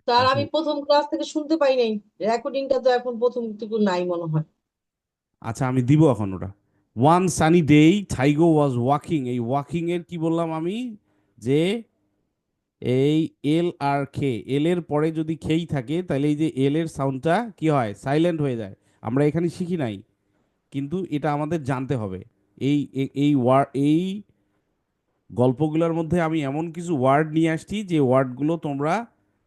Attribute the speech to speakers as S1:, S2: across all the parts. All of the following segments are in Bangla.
S1: তার
S2: আচ্ছা
S1: আমি প্রথম ক্লাস থেকে শুনতে পাই নাই। রেকর্ডিংটা তো এখন প্রথম থেকে নাই মনে হয়।
S2: আচ্ছা, আমি দিব এখন ওটা। One sunny day Taigo was walking, এই ওয়াকিং এর কি বললাম আমি, যে এই এল আর খে, এল এর পরে যদি খেই থাকে তাহলে এই যে এল এর সাউন্ডটা কি হয়, সাইলেন্ট হয়ে যায়। আমরা এখানে শিখি নাই, কিন্তু এটা আমাদের জানতে হবে। এই ওয়ার্ড, এই গল্পগুলোর মধ্যে আমি এমন কিছু ওয়ার্ড নিয়ে আসছি যে ওয়ার্ডগুলো তোমরা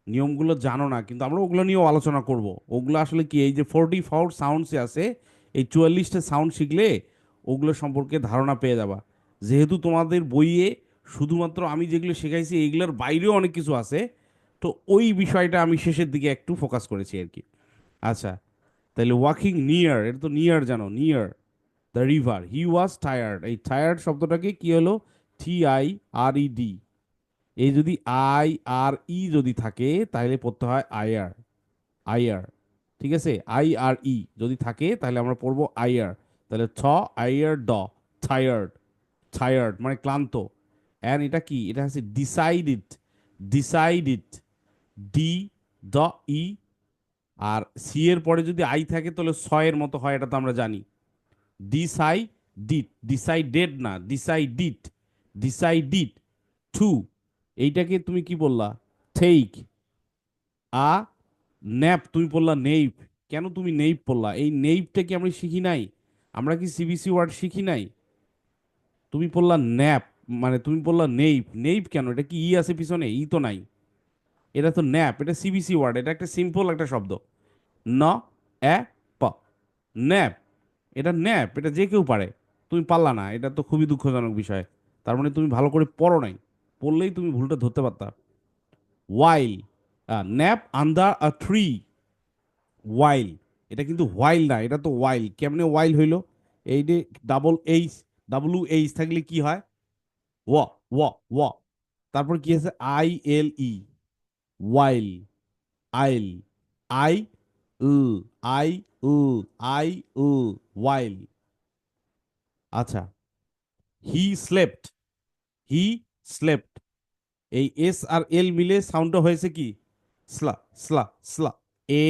S2: নিয়মগুলো জানো না, কিন্তু আমরা ওগুলো নিয়েও আলোচনা করব। ওগুলো আসলে কি, এই যে 44 সাউন্ডস আছে, এই 44টা সাউন্ড শিখলে ওগুলো সম্পর্কে ধারণা পেয়ে যাবা। যেহেতু তোমাদের বইয়ে শুধুমাত্র আমি যেগুলো শেখাইছি এইগুলোর বাইরেও অনেক কিছু আছে, তো ওই বিষয়টা আমি শেষের দিকে একটু ফোকাস করেছি আর কি। আচ্ছা, তাহলে ওয়াকিং নিয়ার, এটা তো নিয়ার জানো, near the river he was tired, এই টায়ার্ড শব্দটাকে কি হলো, TIRED। এই যদি IRE যদি থাকে তাহলে পড়তে হয় আয়ার, আয়ার। ঠিক আছে, IRE যদি থাকে তাহলে আমরা পড়বো আয়ার। তাহলে আয়ার টায়ার্ড, টায়ার্ড মানে ক্লান্ত। অ্যান্ড এটা কি, এটা হচ্ছে ডিসাইডেড, ডিসাইডেড, ডি দ ই, আর সি এর পরে যদি আই থাকে তাহলে এর মতো হয়, এটা তো আমরা জানি। ডিসাইডিড, ডিসাইডেড না, ডিসাইডিড, ডিসাইডিড টু, এইটাকে তুমি কি বললা, টেক আ ন্যাপ, তুমি বললা নেইপ। কেন তুমি নেইপ বললা, এই নেইপটা কি আমরা শিখি নাই? আমরা কি সিবিসি ওয়ার্ড শিখি নাই? তুমি বললা ন্যাপ, মানে তুমি বললা নেইপ, নেইপ কেন, এটা কি ই আছে পিছনে, ই তো নাই। এটা তো ন্যাপ, এটা সিবিসি ওয়ার্ড, এটা একটা সিম্পল একটা শব্দ। ন এ প, ন্যাপ, এটা ন্যাপ, এটা যে কেউ পারে। তুমি পারলা না, এটা তো খুবই দুঃখজনক বিষয়। তার মানে তুমি ভালো করে পড়ো নাই, পড়লেই তুমি ভুলটা ধরতে পারতা। ওয়াইল, ন্যাপ আন্ডার আ ট্রি, ওয়াইল, এটা কিন্তু হোয়াইল না, এটা তো ওয়াইল। কেমনে ওয়াইল হইলো, এই যে WH থাকলে কি হয়, ও, ও, ও, তারপর কি আছে ILE, ওয়াইল, আইল, আই উল, আই উল, আই উল, ওয়াইল। আচ্ছা, হি স্লেপ্ট, হি স্লেপ্ট, এই এস আর এল মিলে সাউন্ডটা হয়েছে কি, স্লা, স্লা, স্লা। এ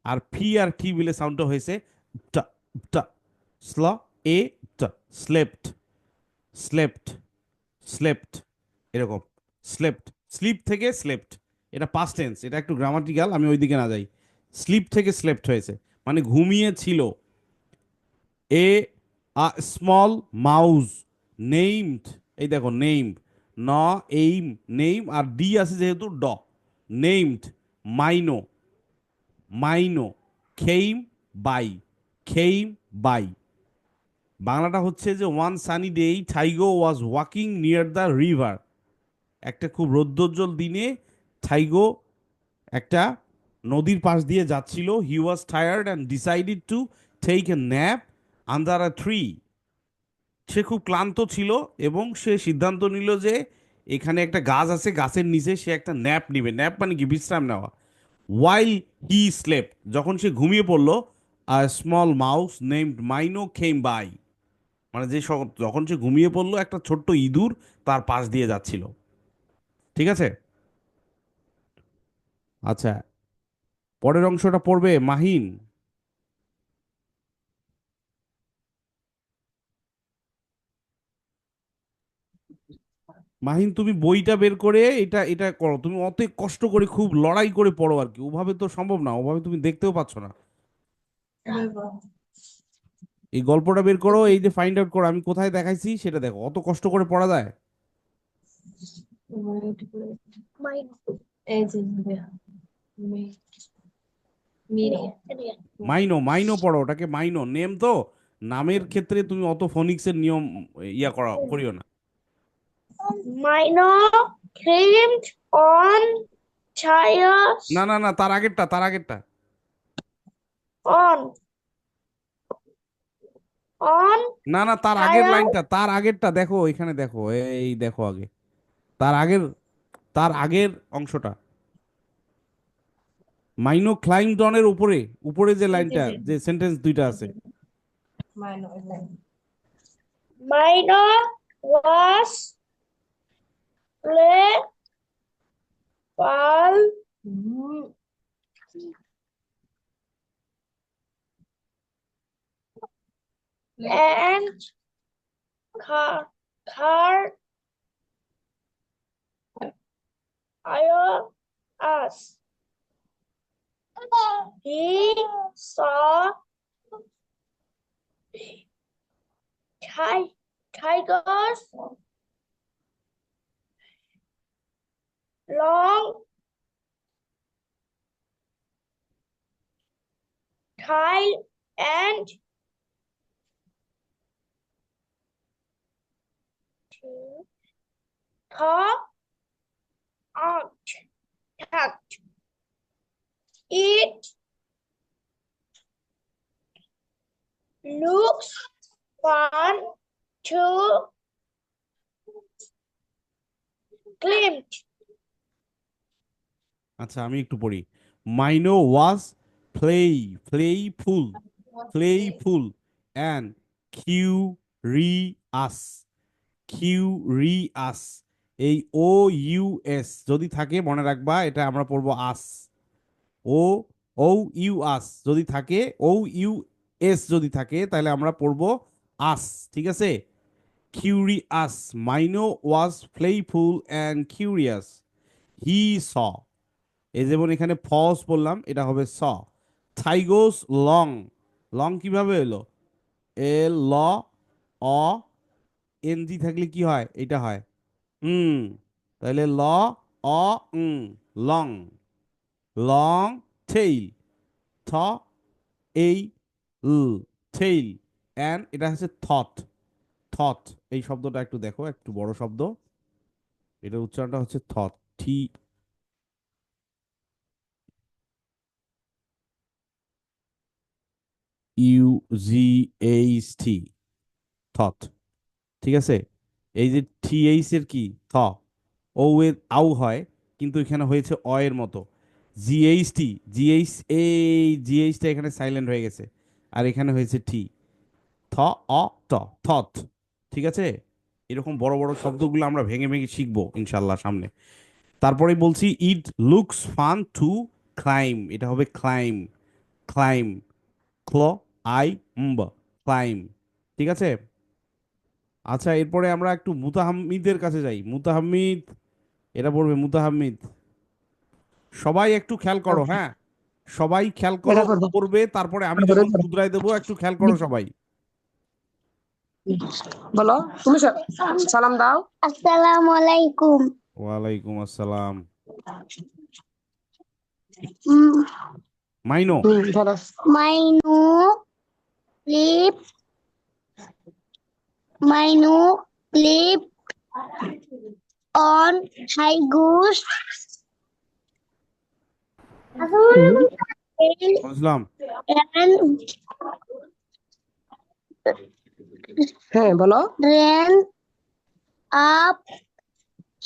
S2: আর ফি আর টি মিলে সাউন্ডটা হয়েছে টা, টা, স্লা, এ টা, স্লেপ্ট, স্লেপ্ট, স্লেপ্ট, এরকম। স্লেপ্ট, স্লিপ থেকে স্লেপ্ট, এটা পাস্ট টেন্স, এটা একটু গ্রামাটিক্যাল, আমি ওইদিকে না যাই। স্লিপ থেকে স্লেপ্ট হয়েছে, মানে ঘুমিয়ে ছিল। এ স্মল মাউস নেইমড, এই দেখো নেইমড, ন এইম, নেইম আর ডি আছে যেহেতু নেইমড, মাইনো, মাইনো, খেইম বাই, খেইম বাই। বাংলাটা হচ্ছে যে one sunny day Taigo was walking near the river, একটা খুব রৌদ্রোজ্জ্বল দিনে টাইগো একটা নদীর পাশ দিয়ে যাচ্ছিল। He was tired and decided to take a nap under a tree, সে খুব ক্লান্ত ছিল এবং সে সিদ্ধান্ত নিল যে এখানে একটা গাছ আছে, গাছের নিচে সে একটা ন্যাপ নিবে। ন্যাপ মানে কি, বিশ্রাম নেওয়া। ওয়াইল হি স্লেপ, যখন সে ঘুমিয়ে পড়লো, a small mouse named Mino came by, মানে যখন সে ঘুমিয়ে পড়লো একটা ছোট্ট ইঁদুর তার পাশ দিয়ে যাচ্ছিল। ঠিক আছে, আচ্ছা, পরের অংশটা পড়বে মাহিন। মাহিন তুমি বইটা বের করে এটা এটা করো, তুমি অত কষ্ট করে খুব লড়াই করে পড়ো আর কি, ওভাবে তো সম্ভব না, ওভাবে তুমি দেখতেও পাচ্ছ না। এই গল্পটা বের করো, এই যে ফাইন্ড আউট করো আমি কোথায় দেখাইছি সেটা দেখো, অত কষ্ট করে পড়া যায়?
S1: এই যে
S2: মাইনো, মাইনো পড়ো, ওটাকে মাইনো, নেম তো, নামের ক্ষেত্রে তুমি অত ফোনিক্সের নিয়ম করিও না।
S1: Minor claimed on
S2: না
S1: tires
S2: না না, তার আগেরটা, তার আগেরটা।
S1: on on
S2: না না, তার আগের
S1: tire
S2: লাইনটা, তার আগেরটা দেখো, এখানে দেখো, এই দেখো আগে, তার আগের, তার আগের অংশটা। মাইনো ক্লাইম্বড অনের উপরে, উপরে যে লাইনটা, যে সেন্টেন্স দুইটা আছে।
S1: minor was play ball
S3: and car us. He saw tigers, long tail, and cat. It looks fun to climb.
S2: আচ্ছা আমি একটু পড়ি। মাইনো was playful and curious. Curious, এই ও ইউ এস যদি থাকে মনে রাখবা এটা আমরা পড়বো আস। ও ও ইউ আস যদি থাকে, ও ইউ এস যদি থাকে তাহলে আমরা পড়বো আস, ঠিক আছে? Curious, Mino was playful and curious. He saw, এই যেমন এখানে ফস বললাম, এটা হবে স। থাইগোস লং, লং কিভাবে এলো? এল ল অ এন জি থাকলে কি হয়? এটা হয় তাহলে ল অ লং। লং টেইল, থ এই ল টেইল, অ্যান্ড এটা হচ্ছে থট। থট এই শব্দটা একটু দেখো, একটু বড় শব্দ, এটা উচ্চারণটা হচ্ছে thought, T U G H T, thought, ঠিক আছে? এই যে টি এইচ এর কি থ, ও এর আউ হয় কিন্তু এখানে হয়েছে অ এর মতো। জিএইচ টি, জিএইচ, এই জিএইচটা এখানে সাইলেন্ট হয়ে গেছে, আর এখানে হয়েছে টি, থ অ ট, থট, ঠিক আছে? এরকম বড় বড় শব্দগুলো আমরা ভেঙে ভেঙে শিখবো ইনশাল্লাহ সামনে। তারপরে বলছি it looks fun to climb, এটা হবে ক্লাইম, ক্লাইম, ক্ল আই ম্ব, ক্লাইম, ঠিক আছে? আচ্ছা এরপরে আমরা একটু মুতাহাম্মিদের কাছে যাই। মুতাহাম্মিদ, এটা পড়বে মুতাহাম্মিদ। সবাই একটু খেয়াল করো, হ্যাঁ সবাই খেয়াল করো,
S4: এটা করবো
S2: পড়বে তারপরে আমি
S4: এটা
S2: যখন
S4: করবো।
S2: শুধরাই দেবো একটু খেয়াল করো সবাই।
S4: বলো তুমি সালাম দাও।
S3: আসসালামু আলাইকুম।
S2: ওয়ালাইকুম আসসালাম।
S3: উম,
S2: মাইনো,
S4: বলো।
S3: Minu clip, Minu clip on high goose
S2: বুঝলাম।
S3: and
S4: হ্যাঁ বলো।
S3: ran up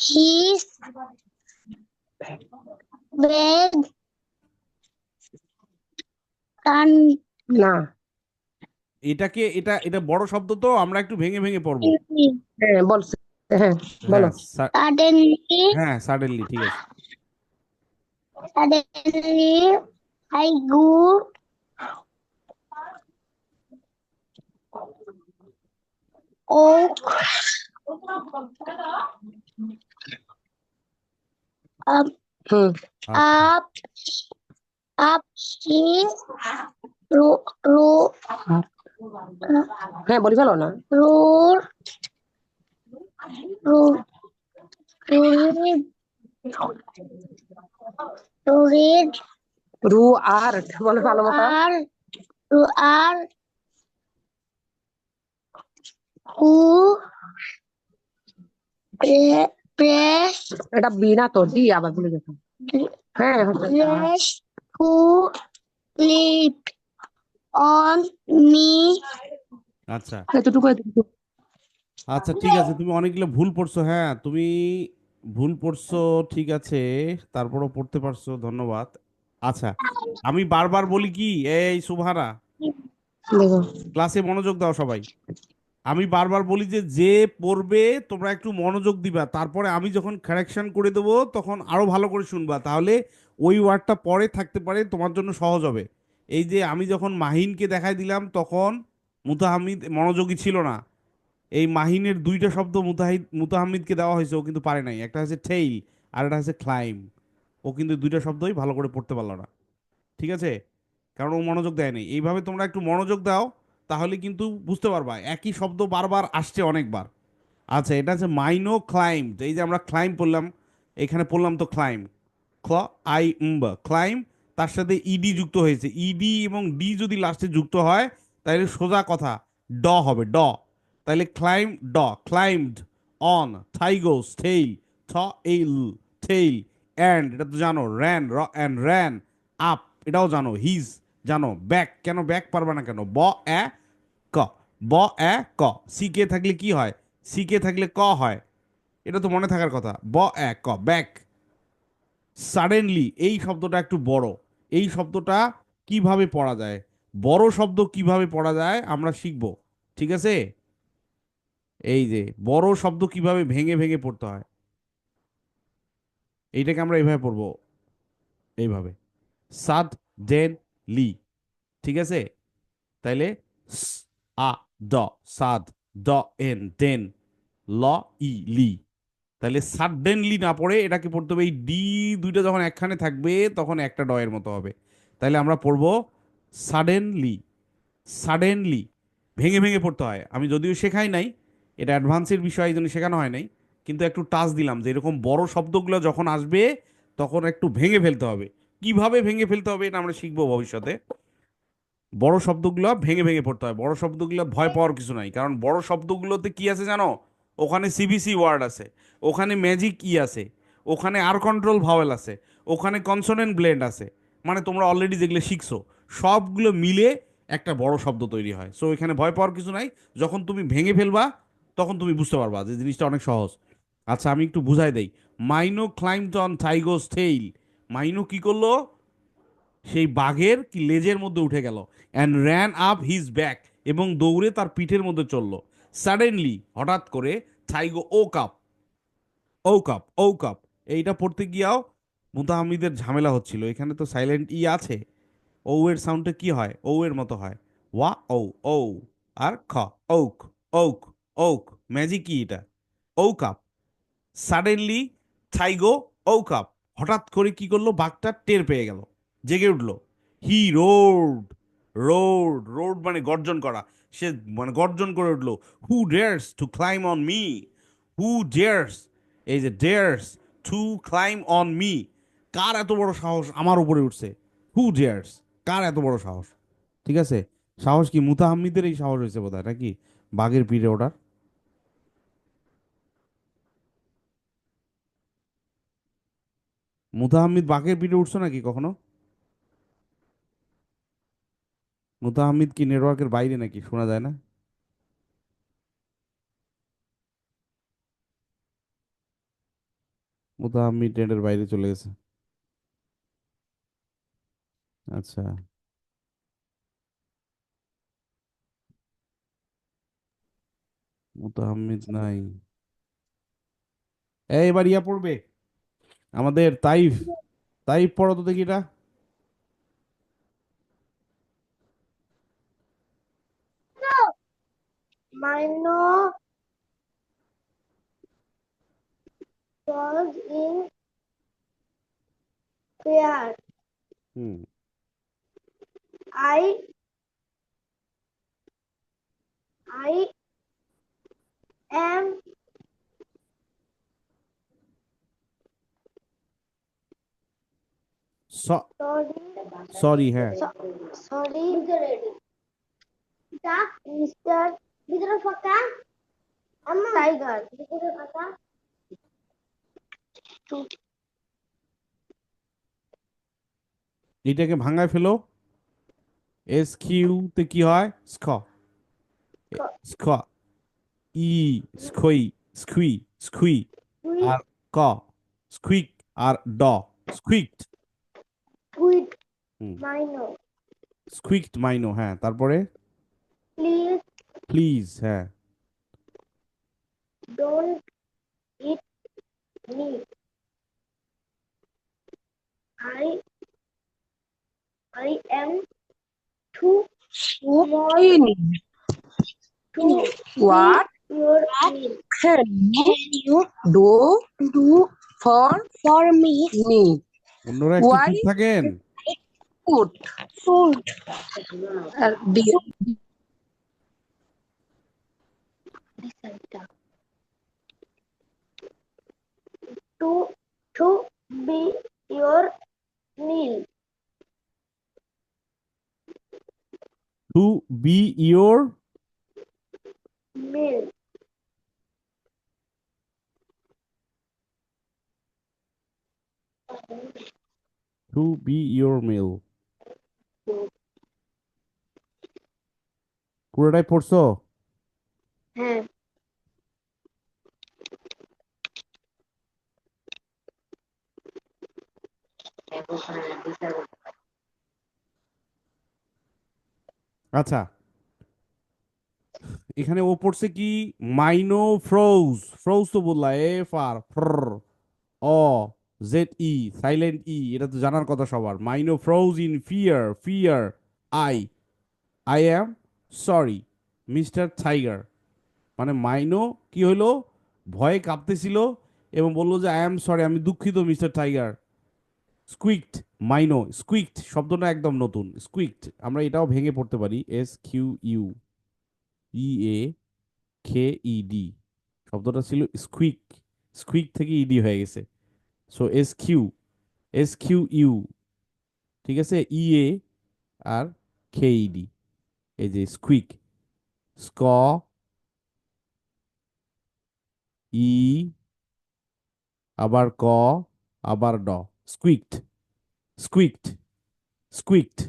S3: his bag
S4: না,
S2: এটাকে এটা এটা বড় শব্দ তো আমরা একটু ভেঙে ভেঙে পড়বো।
S4: হ্যাঁ বলছে, হ্যাঁ বলো।
S2: হ্যাঁ
S3: suddenly
S2: হ্যাঁ সাডেনলি, ঠিক আছে।
S3: suddenly I go oak up
S4: hmm
S3: up up his ro ro
S4: হ্যাঁ বলি ফেলো না।
S3: roar roar roared
S4: রু আর বলো ভালো মতো।
S3: roar who press
S4: এটা বি না তো, ডি আবার ভুলে যেত। হ্যাঁ
S3: press who clicked on me
S2: আচ্ছা
S4: এতটুকু এতটুকু।
S2: আচ্ছা ঠিক আছে, তুমি অনেকগুলো ভুল পড়ছো, হ্যাঁ তুমি ভুল পড়ছো, ঠিক আছে, তারপরও পড়তে পারছো, ধন্যবাদ। আচ্ছা আমি বারবার বলি কি, এই সুবহানা,
S4: দেখো
S2: ক্লাসে মনোযোগ দাও সবাই। আমি বারবার বলি যে যে পড়বে তোমরা একটু মনোযোগ দিবা, তারপরে আমি যখন কারেকশন করে দেবো তখন আরো ভালো করে শুনবা, তাহলে ওই ওয়ার্ডটা পরে থাকতে পারে তোমার জন্য সহজ হবে। এই যে আমি যখন মাহিনকে দেখাই দিলাম তখন মুতাহাম্মিদ মনোযোগী ছিল না। এই মাহিনের দুইটা শব্দ মুতাহাম্মিদকে দেওয়া হয়েছে, ও কিন্তু পারে নাই। একটা হচ্ছে টেইল আর একটা হচ্ছে ক্লাইম। ও কিন্তু দুইটা শব্দই ভালো করে পড়তে পারলো না, ঠিক আছে, কারণ ও মনোযোগ দেয় নাই। এইভাবে তোমরা একটু মনোযোগ দাও, তাহলে কিন্তু বুঝতে পারবা একই শব্দ বারবার আসছে অনেকবার। আচ্ছা, এটা হচ্ছে মাইনো ক্লাইম। এই যে আমরা ক্লাইম পড়লাম, এখানে পড়লাম তো ক্লাইম, ক্লাইম, তার সাথে ইডি যুক্ত হয়েছে। ইডি এবং ডি যদি লাস্টে যুক্ত হয় তাহলে সোজা কথা ড হবে, ড। তাহলে ক্লাইম, ড, ক্লাইমড অন থাইগোস টেইল, থ এল, টেইল, অ্যান্ড এটা তো জানো, র্যান, অ্যান্ড র্যান আপ, এটাও জানো, হিজ জানো, ব্যাক, কেন ব্যাক পারবা না কেন, এ ক, ব এ ক, সিকে থাকলে কি হয়, সিকে থাকলে ক হয়, এটা তো মনে থাকার কথা, এ ক, ব্যাক। সাডেনলি, এই শব্দটা একটু বড়। এই শব্দটা কিভাবে পড়া যায়, বড় শব্দ কিভাবে পড়া যায় আমরা শিখব, ঠিক আছে। এই যে বড় শব্দ কিভাবে ভেঙে ভেঙে পড়তে হয়, এইটাকে আমরা এইভাবে পড়বো, এইভাবে, সাদ ডেন লি, ঠিক আছে। তাইলে স, আ ড, সাদ, ড এন, দেন, ল ই লি। তাহলে সাডেনলি না পড়ে এটাকে পড়তে হবে, এই ডি দুইটা যখন একখানে থাকবে তখন একটা ডয়ের মতো হবে। তাহলে আমরা পড়বো সাডেনলি, সাডেনলি, ভেঙে ভেঙে পড়তে হয়। আমি যদিও শেখাই নাই, এটা অ্যাডভান্সের বিষয়, এই জন্য শেখানো হয় নাই, কিন্তু একটু টাচ দিলাম যে এরকম বড় শব্দগুলো যখন আসবে তখন একটু ভেঙে ফেলতে হবে। কিভাবে ভেঙে ফেলতে হবে এটা আমরা শিখবো ভবিষ্যতে। বড় শব্দগুলো ভেঙে ভেঙে পড়তে হয়। বড় শব্দগুলো ভয় পাওয়ার কিছু নাই, কারণ বড় শব্দগুলোতে কি আছে জানো, ওখানে সিবিসি ওয়ার্ড আছে, ওখানে ম্যাজিক ই আছে, ওখানে আর কন্ট্রোল ভাওয়েল আছে, ওখানে কনসোনেন্ট ব্লেন্ড আছে। মানে তোমরা অলরেডি যেগুলো শিখছো সবগুলো মিলে একটা বড় শব্দ তৈরি হয়। সো এখানে ভয় পাওয়ার কিছু নাই। যখন তুমি ভেঙে ফেলবা তখন তুমি বুঝতে পারবা যে জিনিসটা অনেক সহজ। আচ্ছা, আমি একটু বুঝাই দেই। মাইনো ক্লাইম্বড অন টাইগোস টেইল, মাইনো কি করলো, সেই বাঘের কি লেজের মধ্যে উঠে গেল, and ran up his back, এবং দৌড়ে তার পিঠের মধ্যে চলল। সাডেনলি, হঠাৎ করে, থাইগো ও কাপ, ও কাপ, ও কাপ, এইটা পড়তে গিয়াও মুতাহাম্মিদের ঝামেলা হচ্ছিল। এখানে তো সাইলেন্ট ই আছে, ও এর সাউন্ডটা কি হয়, ও এর মতো হয়, ওয়া ও, ও আর খ, ওক, ওক, ওক, ম্যাজিক কি এটা, ও কাপ। সাডেনলি থাইগো ওক আপ, হঠাৎ করে কি করলো, বাঘটা টের পেয়ে গেল, জেগে উঠলো। হি রোড, রোড মানে গর্জন করা। সে মানে গর্জন করে উঠলো, who dares to climb on me, who dares, এই যে dares to climb on me, কার এত বড় সাহস আমার উপরে উঠছে, হু ডেয়ার্স, কার এত বড় সাহস, ঠিক আছে। সাহস কি মুতাহাম্মিদের এই সাহস হয়েছে বোধহয় নাকি, বাঘের পিঠে ওঠার। মুতাহাম্মিদ বাঘের পিঠে উঠছো নাকি কখনো? মুতাহাম্মিদ কি নেটওয়ার্কের বাইরে নাকি, শোনা যায় না? মুতাহাম্মিদ নেটের বাইরে চলে গেছে। আচ্ছা, মুতাহাম্মিদ নাই। এবার ইয়া পড়বে আমাদের তাইফ, তাইফ পড়ো তো দেখি এটা।
S3: Minor was in prayer.
S2: Hmm,
S3: I I am sorry.
S2: Sorry, হ্যাঁ।
S3: Sorry. The Mr. ভিতরে ফাঁকা টাইগার ভিতরে ফাঁকা
S2: এটাকে ভাঙায় ফেলো। এস কিউ তে কি হয়, স্ক, স্ক, ই, স্কই, স্কুই, স্কুই, আর ক, স্কুইক, আর ড, স্কুইকড।
S3: কুইট
S2: হুম,
S3: মাইনো
S2: স্কুইকড মাইনো, হ্যাঁ, তারপরে
S3: প্লিজ
S2: প্লিজ, হ্যাঁ।
S3: Don't eat me I I am too small to
S4: What
S3: your meal.
S4: can you do for me?
S2: অন্যরা একটু
S4: Why
S2: চুপ থাকেন।
S4: food?
S3: Food.
S4: Dear,
S3: To be your meal.
S2: To be your
S3: Meal.
S2: Meal. পুরোটাই পড়ছো?
S3: হ্যাঁ।
S2: আচ্ছা, এখানে ও পড়ছে কি মাইনো ফ্রোজ। ফ্রোজ তো বললা, F R O Z E silent E, এটা তো জানার কথা সবার। Mino froze in fear, fear I I am sorry mister tiger. মানে মাইনো কি হইলো, ভয়ে কাঁপতেছিল এবং বললো যে আই অ্যাম সরি, আমি দুঃখিত মিস্টার টাইগার। স্কুইকড, মাইনো স্কুইকড শব্দটা একদম নতুন। স্কুইকড আমরা এটাও ভেঙে পড়তে পারি, SQUEA KED, শব্দটা ছিল স্কুইক, স্কুইক থেকে ইডি হয়ে গেছে। সো SQU, ঠিক আছে, EA আর KED, এই যে স্কুইক। স্ক ই আবার ক আবার ড, স্কুইকড, স্কুইকড, স্কুইকড।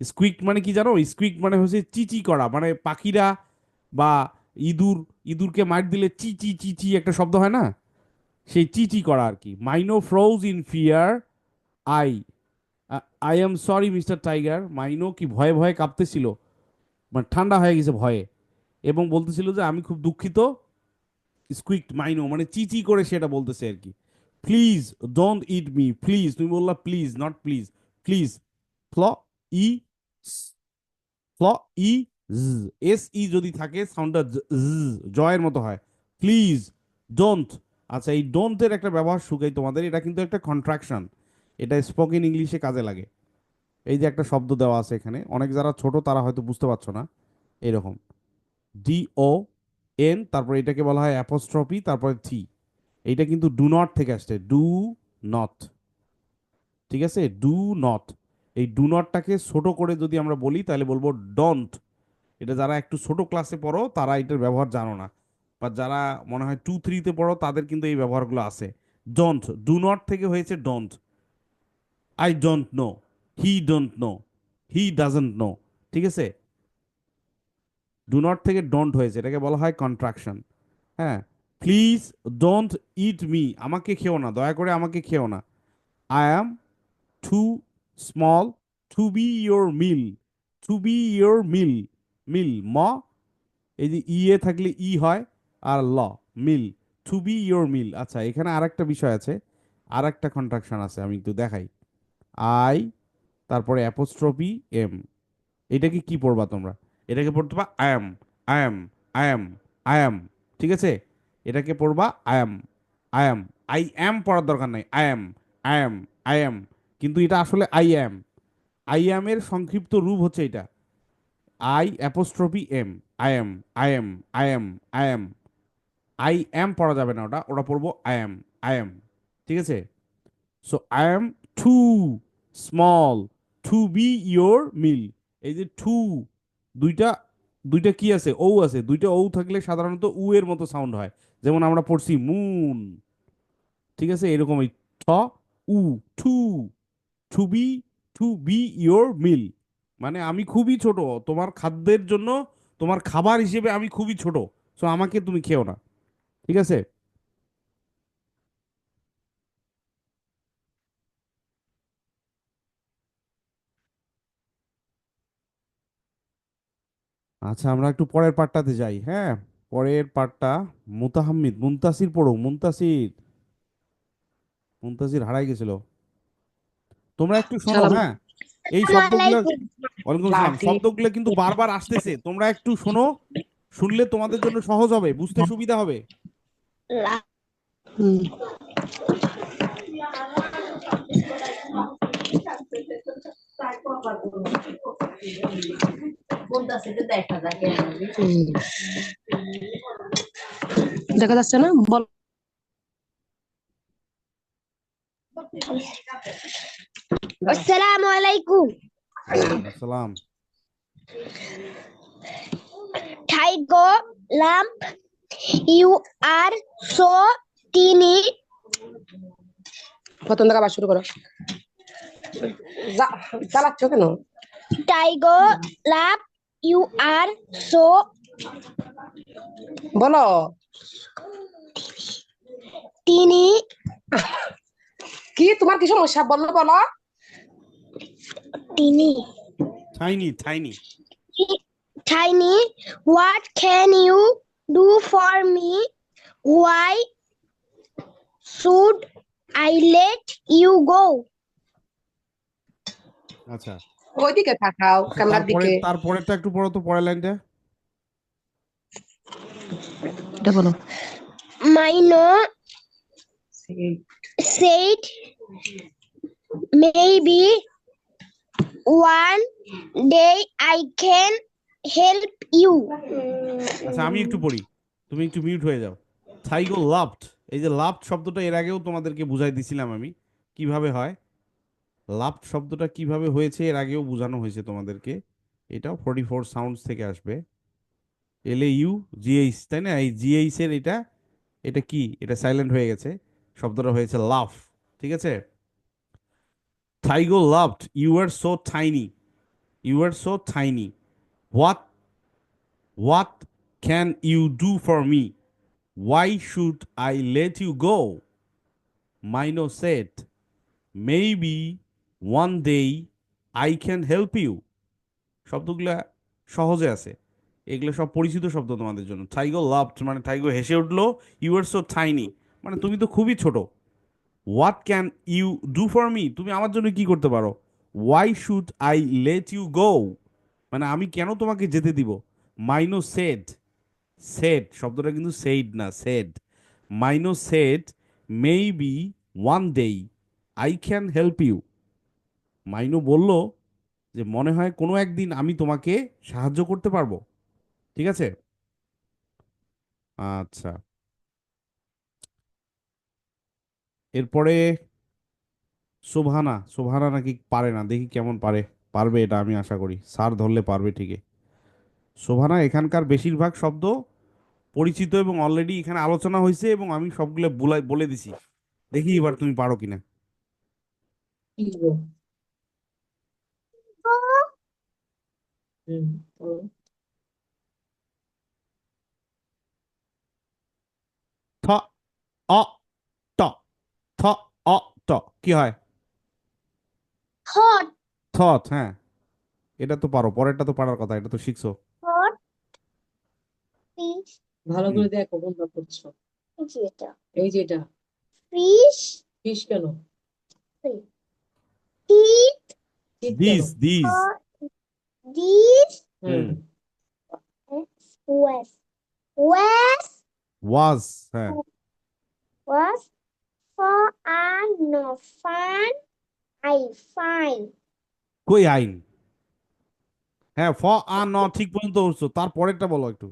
S2: স্কুইক মানে কি জানো? স্কুইক মানে হচ্ছে চিচি করা, মানে পাখিরা বা ইঁদুর, ইঁদুরকে মার দিলে চি চি চি চি একটা শব্দ হয় না, সেই চিচি করা আর কি। Mino froze in fear I I am sorry mister tiger. Mino কি ভয়ে ভয়ে কাঁপতেছিল, মানে ঠান্ডা হয়ে গেছে ভয়ে, এবং বলতেছিল যে আমি খুব দুঃখিত। স্কুইকড মাইনো মানে চিচি করে সেটা বলতেছে আর কি। Please don't eat me, please, তুমি বললা প্লিজ, নট প্লিজ, প্লিজ। ফ্ল ই ফ্ল ই এস ই যদি থাকে সাউন্ডটা জয়ের মতো হয়। Please don't. আচ্ছা, এই ডোন্টের একটা ব্যবহার শুকাই তোমাদের, এটা কিন্তু একটা কন্ট্রাকশন, এটা স্পোকেন ইংলিশে কাজে লাগে। এই যে একটা শব্দ দেওয়া আছে এখানে, অনেক যারা ছোট তারা হয়তো বুঝতে পারছো না, এরকম DON, তারপরে এটাকে বলা হয় অ্যাপোস্ট্রফি, তারপরে থি। এইটা কিন্তু ডু নট থেকে আসছে, ডু নট, ঠিক আছে, ডু নট। এই ডু নটটাকে ছোট করে যদি আমরা বলি তাহলে বলবো ডন্ট। এটা যারা একটু ছোট ক্লাসে পড়ো তারা এটার ব্যবহার জানো না, বা যারা মনে হয় 2-3-তে পড়ো তাদের কিন্তু এই ব্যবহারগুলো আছে। ডন্ট, ডু নট থেকে হয়েছে don't. I don't know, he don't know, he doesn't know, ঠিক আছে। ডু নট থেকে ডোন্ট হয়েছে, এটাকে বলা হয় কন্ট্রাকশন। হ্যাঁ, প্লিজ ডোন্ট ইট মি, আমাকে খেও না, দয়া করে আমাকে খেও না। I am too small to be your meal, to be your meal, meal M, এই যে এ থাকলে ই হয়, আর L, meal, to be your meal. আচ্ছা, এখানে আর একটা বিষয় আছে, আর একটা কন্ট্রাকশন আছে, আমি একটু দেখাই। আই, তারপরে অ্যাপোস্ট্রফি এম, এটাকে কি পড়বা তোমরা? এটাকে পড়তে পারবা I am, I am, I am, I am, ঠিক আছে। এটাকে পড়বা I am, I am, I M পড়ার দরকার নাই, I am, I am, I M, কিন্তু এটা আসলে আই এম। আই এম এর সংক্ষিপ্ত রূপ হচ্ছে এটা, I apostrophe M, I am, I am, I am, I am. I am পড়া যাবে না, ওটা ওটা পড়বো আই এম, আই এম, ঠিক আছে। So I am too small to be your meal. এই যে টু, দুইটা, দুইটা কি আছে, ও আছে, দুইটা ও থাকলে সাধারণত উ এর মতো সাউন্ড হয়, যেমন আমরা পড়ছি মুন, ঠিক আছে, এরকম ঠ উ, too, to be, to be your meal, মানে আমি খুবই ছোট, তোমার খাদ্যের জন্য, তোমার খাবার হিসেবে আমি খুবই ছোট, সো আমাকে তুমি খেও না, ঠিক আছে। আচ্ছা, আমরা একটু পরের পার্টটাতে যাই, হ্যাঁ। পরের পার্টটা মুতাহাম্মিদ, মুনতাসির পড়ো, মুনতাসির, মুনতাসির হারাই গেছিল। তোমরা একটু শোনো,
S4: সালাম
S2: হ্যাঁ, এই শব্দগুলো,
S3: আসসালামালাইকুম।
S2: ওয়ালাইকুম আসসালাম, শব্দগুলো কিন্তু বারবার আসতেছে, তোমরা একটু শোনো, শুনলে তোমাদের জন্য সহজ হবে, বুঝতে সুবিধা হবে।
S3: লাভ
S4: হুম হুম। দেখা যাচ্ছে না, বল।
S3: আসসালামু আলাইকুম
S2: আসসালাম।
S3: Tiger lamp you are so teeny
S4: প্রথম থেকে আবার শুরু করো। চালাচ্ছ কেন?
S3: Tiger lamp you are so
S4: বলো।
S3: teeny
S4: কি তোমার কি সমস্যা, বলো বলো।
S3: teeny
S2: tiny tiny.
S3: tiny what can you do for me why should I let you go
S2: আচ্ছা
S4: ওইদিকে তাকাও,
S2: আচ্ছা,
S4: ক্যামেরার দিকে।
S2: তারপরেরটা একটু পড়ো তো, পরের লাইনটা।
S4: এটা বলো।
S3: Mino said maybe one day I can help you.
S2: আচ্ছা আমি একটু পড়ি, তুমি একটু মিউট হয়ে যাও। থাইগো লাভড, এই যে লাভড শব্দটা এর আগেও তোমাদেরকে বুঝাই দিছিলাম আমি কিভাবে হয়। লাভড শব্দটা কিভাবে হয়েছে এর আগেও বোঝানো হয়েছে তোমাদেরকে। এটাও 44 সাউন্ডস থেকে আসবে। LAU GH, তাই না? এই GH এর এটা এটা কি, এটা সাইলেন্ট হয়ে গেছে, শব্দটা হয়েছে লাভ। ঠিক আছে, Taigo loved you are so tiny, you are so tiny, what what can you do for me, why should I let you go? Mino said, maybe one day I can help you. শব্দগুলা সহজে আছে, এগুলো সব পরিচিত শব্দ তোমাদের জন্য। টাইগো লাভড মানে টাইগো হেসে উঠলো, ইউ আর সো টাইনি মানে তুমি তো খুবই ছোট। What can you do for me, তুমি আমার জন্য কি করতে পারো। Why should I let you go, মানে আমি কেন তোমাকে যেতে দিব। মাইনো সেড, সেড শব্দটা কিন্তু সেইড না, said. Mino said maybe one day I can help you, Mino বলল যে মনে হয় কোনো একদিন আমি তোমাকে সাহায্য করতে পারবো। ঠিক আছে, আচ্ছা এরপরে শোভানা, শোভানা নাকি পারে না, দেখি কেমন পারে। পারবে এটা আমি আশা করি, স্যার ধরলে পারবে ঠিকই। শোভানা এখানকার বেশিরভাগ শব্দ পরিচিত এবং অলরেডি এখানে আলোচনা হয়েছে এবং আমি সবগুলো বলে দিছি, দেখি এবার তুমি পারো কিনা।
S1: কি গো? হুম, বলো।
S2: থ অ ট, থ অ ট কি হয়?
S3: Hot,
S2: থট, হ্যাঁ এটা তো পারো, পরেরটা তো পারার কথা, এটা তো শিখছো।
S3: hot fish,
S1: ভালো
S2: হুম,
S1: করে দেখো কোনটা করছো।
S3: যেটা
S1: এই যে এটা
S3: fish,
S1: ফিশ কেন,
S3: teeth,
S1: চিত কেন?
S2: This this.
S3: or these
S1: হ্যাঁ,
S2: হুম,
S3: was was
S2: ওয়াজ, হ্যাঁ
S3: was for no fun I find
S2: কই আইন, হ্যাঁ ফ আ ন ঠিক পর্যন্ত উঠছো, তার পরেরটা বলো একটু।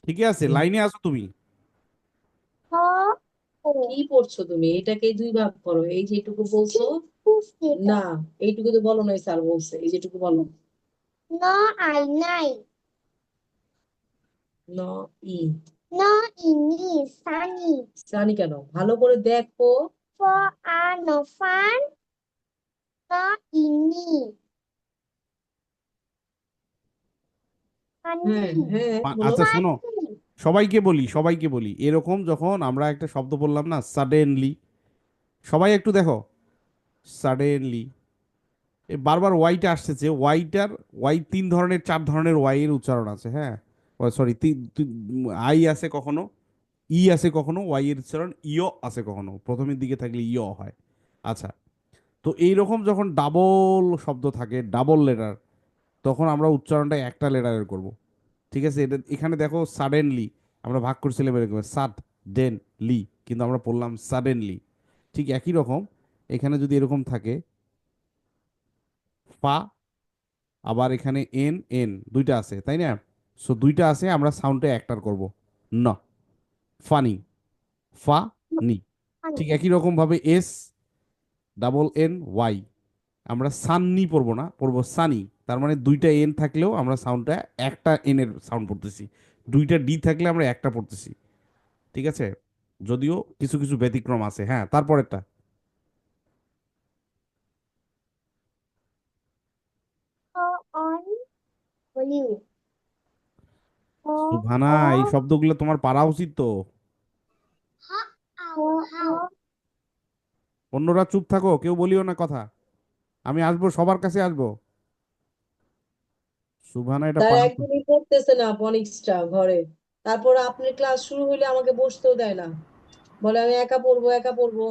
S2: ঠিকই আছে,
S1: হুম।
S2: লাইনে আছো তুমি।
S3: for
S1: কি পড়ছো তুমি? এটাকে দুই ভাগ করো, এই যেটুকু বলছো না, এইটুকু তো বলো নাই, স্যার বলছে এই যেটুকু বলো।
S3: no I nine
S1: ন ই
S3: no ini sunny
S1: জানি কেন, ভালো করে দেখো।
S3: for no fun no ini
S1: হ্যাঁ
S3: funny
S1: হ্যাঁ বলো।
S2: আচ্ছা শোনো,
S3: funny
S2: সবাইকে বলি এরকম যখন আমরা একটা শব্দ বললাম না সাডেনলি, সবাই একটু দেখো, সাডেনলি বারবার ওয়াইটা আসতেছে, ওয়াই তিন ধরনের চার ধরনের ওয়াই এর উচ্চারণ আছে, হ্যাঁ সরি, আই আছে কখনো, ই আছে কখনো, ওয়াই এর উচ্চারণ ইয় আছে কখনো, প্রথমের দিকে থাকলে ইয় হয়। আচ্ছা, তো এইরকম যখন ডাবল শব্দ থাকে, ডাবল লেটার, তখন আমরা উচ্চারণটা একটা লেটারের করব। ঠিক আছে, এটা এখানে দেখো সাডেনলি আমরা ভাগ করছিলাম এরকম সাড ডেন লি, কিন্তু আমরা পড়লাম সাডেনলি। ঠিক একই রকম এখানে যদি এরকম থাকে ফা, আবার এখানে এন এন দুইটা আছে তাই না, সো দুইটা আছে আমরা সাউন্ডটা একটার করব ন, ফানি, ফা নি। ঠিক একই রকম ভাবে এস ডাবল এন ওয়াই আমরা সাননি পড়বো না, পড়বো সানি। তার মানে দুইটা এন থাকলেও আমরা সাউন্ডটা একটা এন এর সাউন্ড পড়তেছি, দুইটা ডি থাকলে আমরা একটা পড়তেছি। ঠিক আছে, যদিও কিছু কিছু ব্যতিক্রম আছে। হ্যাঁ, তারপরেরটা
S3: on blue.
S2: সুবহানা, এই শব্দগুলো তোমার পারা উচিত তো।
S3: How?
S2: অন্যরা চুপ থাকো, কেউ বলিও না কথা, আমি আসবো, সবার কাছে আসবো। সুবহানা এটা
S1: তার
S2: পারা
S1: একদিনই করতেছে না ফনিক্সটা ঘরে, তারপর আপনার ক্লাস শুরু হইলে আমাকে বসতেও দেয় না, বলে আমি একা পড়বো একা পড়বো,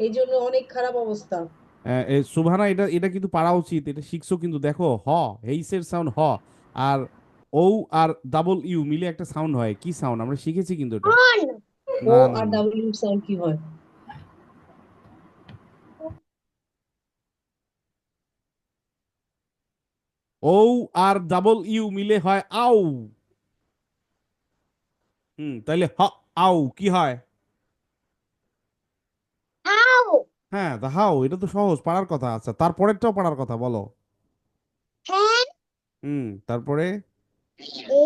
S1: এই জন্য অনেক খারাপ অবস্থা।
S2: সুবহানা এটা এটা কিন্তু পারা উচিত, এটা শিখছো কিন্তু। দেখো হ, হেইসের সাউন্ড হ, আর ও আর ডাবল ইউ মিলে একটা সাউন্ড হয়, কি সাউন্ড আমরা শিখেছি কিন্তু এটা।
S3: On.
S1: ও
S2: না না
S1: আর
S2: না,
S1: ডাব্লিউ সাউন্ড কি হয়?
S2: ও আর ডাবল ইউ মিলে হয় আউ। তাইলে হ আউ কি হয়?
S3: How?
S2: হ্যাঁ, দা হাউ, এটা তো সহজ পারার কথা। আচ্ছা, তারপরেরটাও পারার কথা বলো।
S3: Hen.
S2: তারপরে,
S3: A.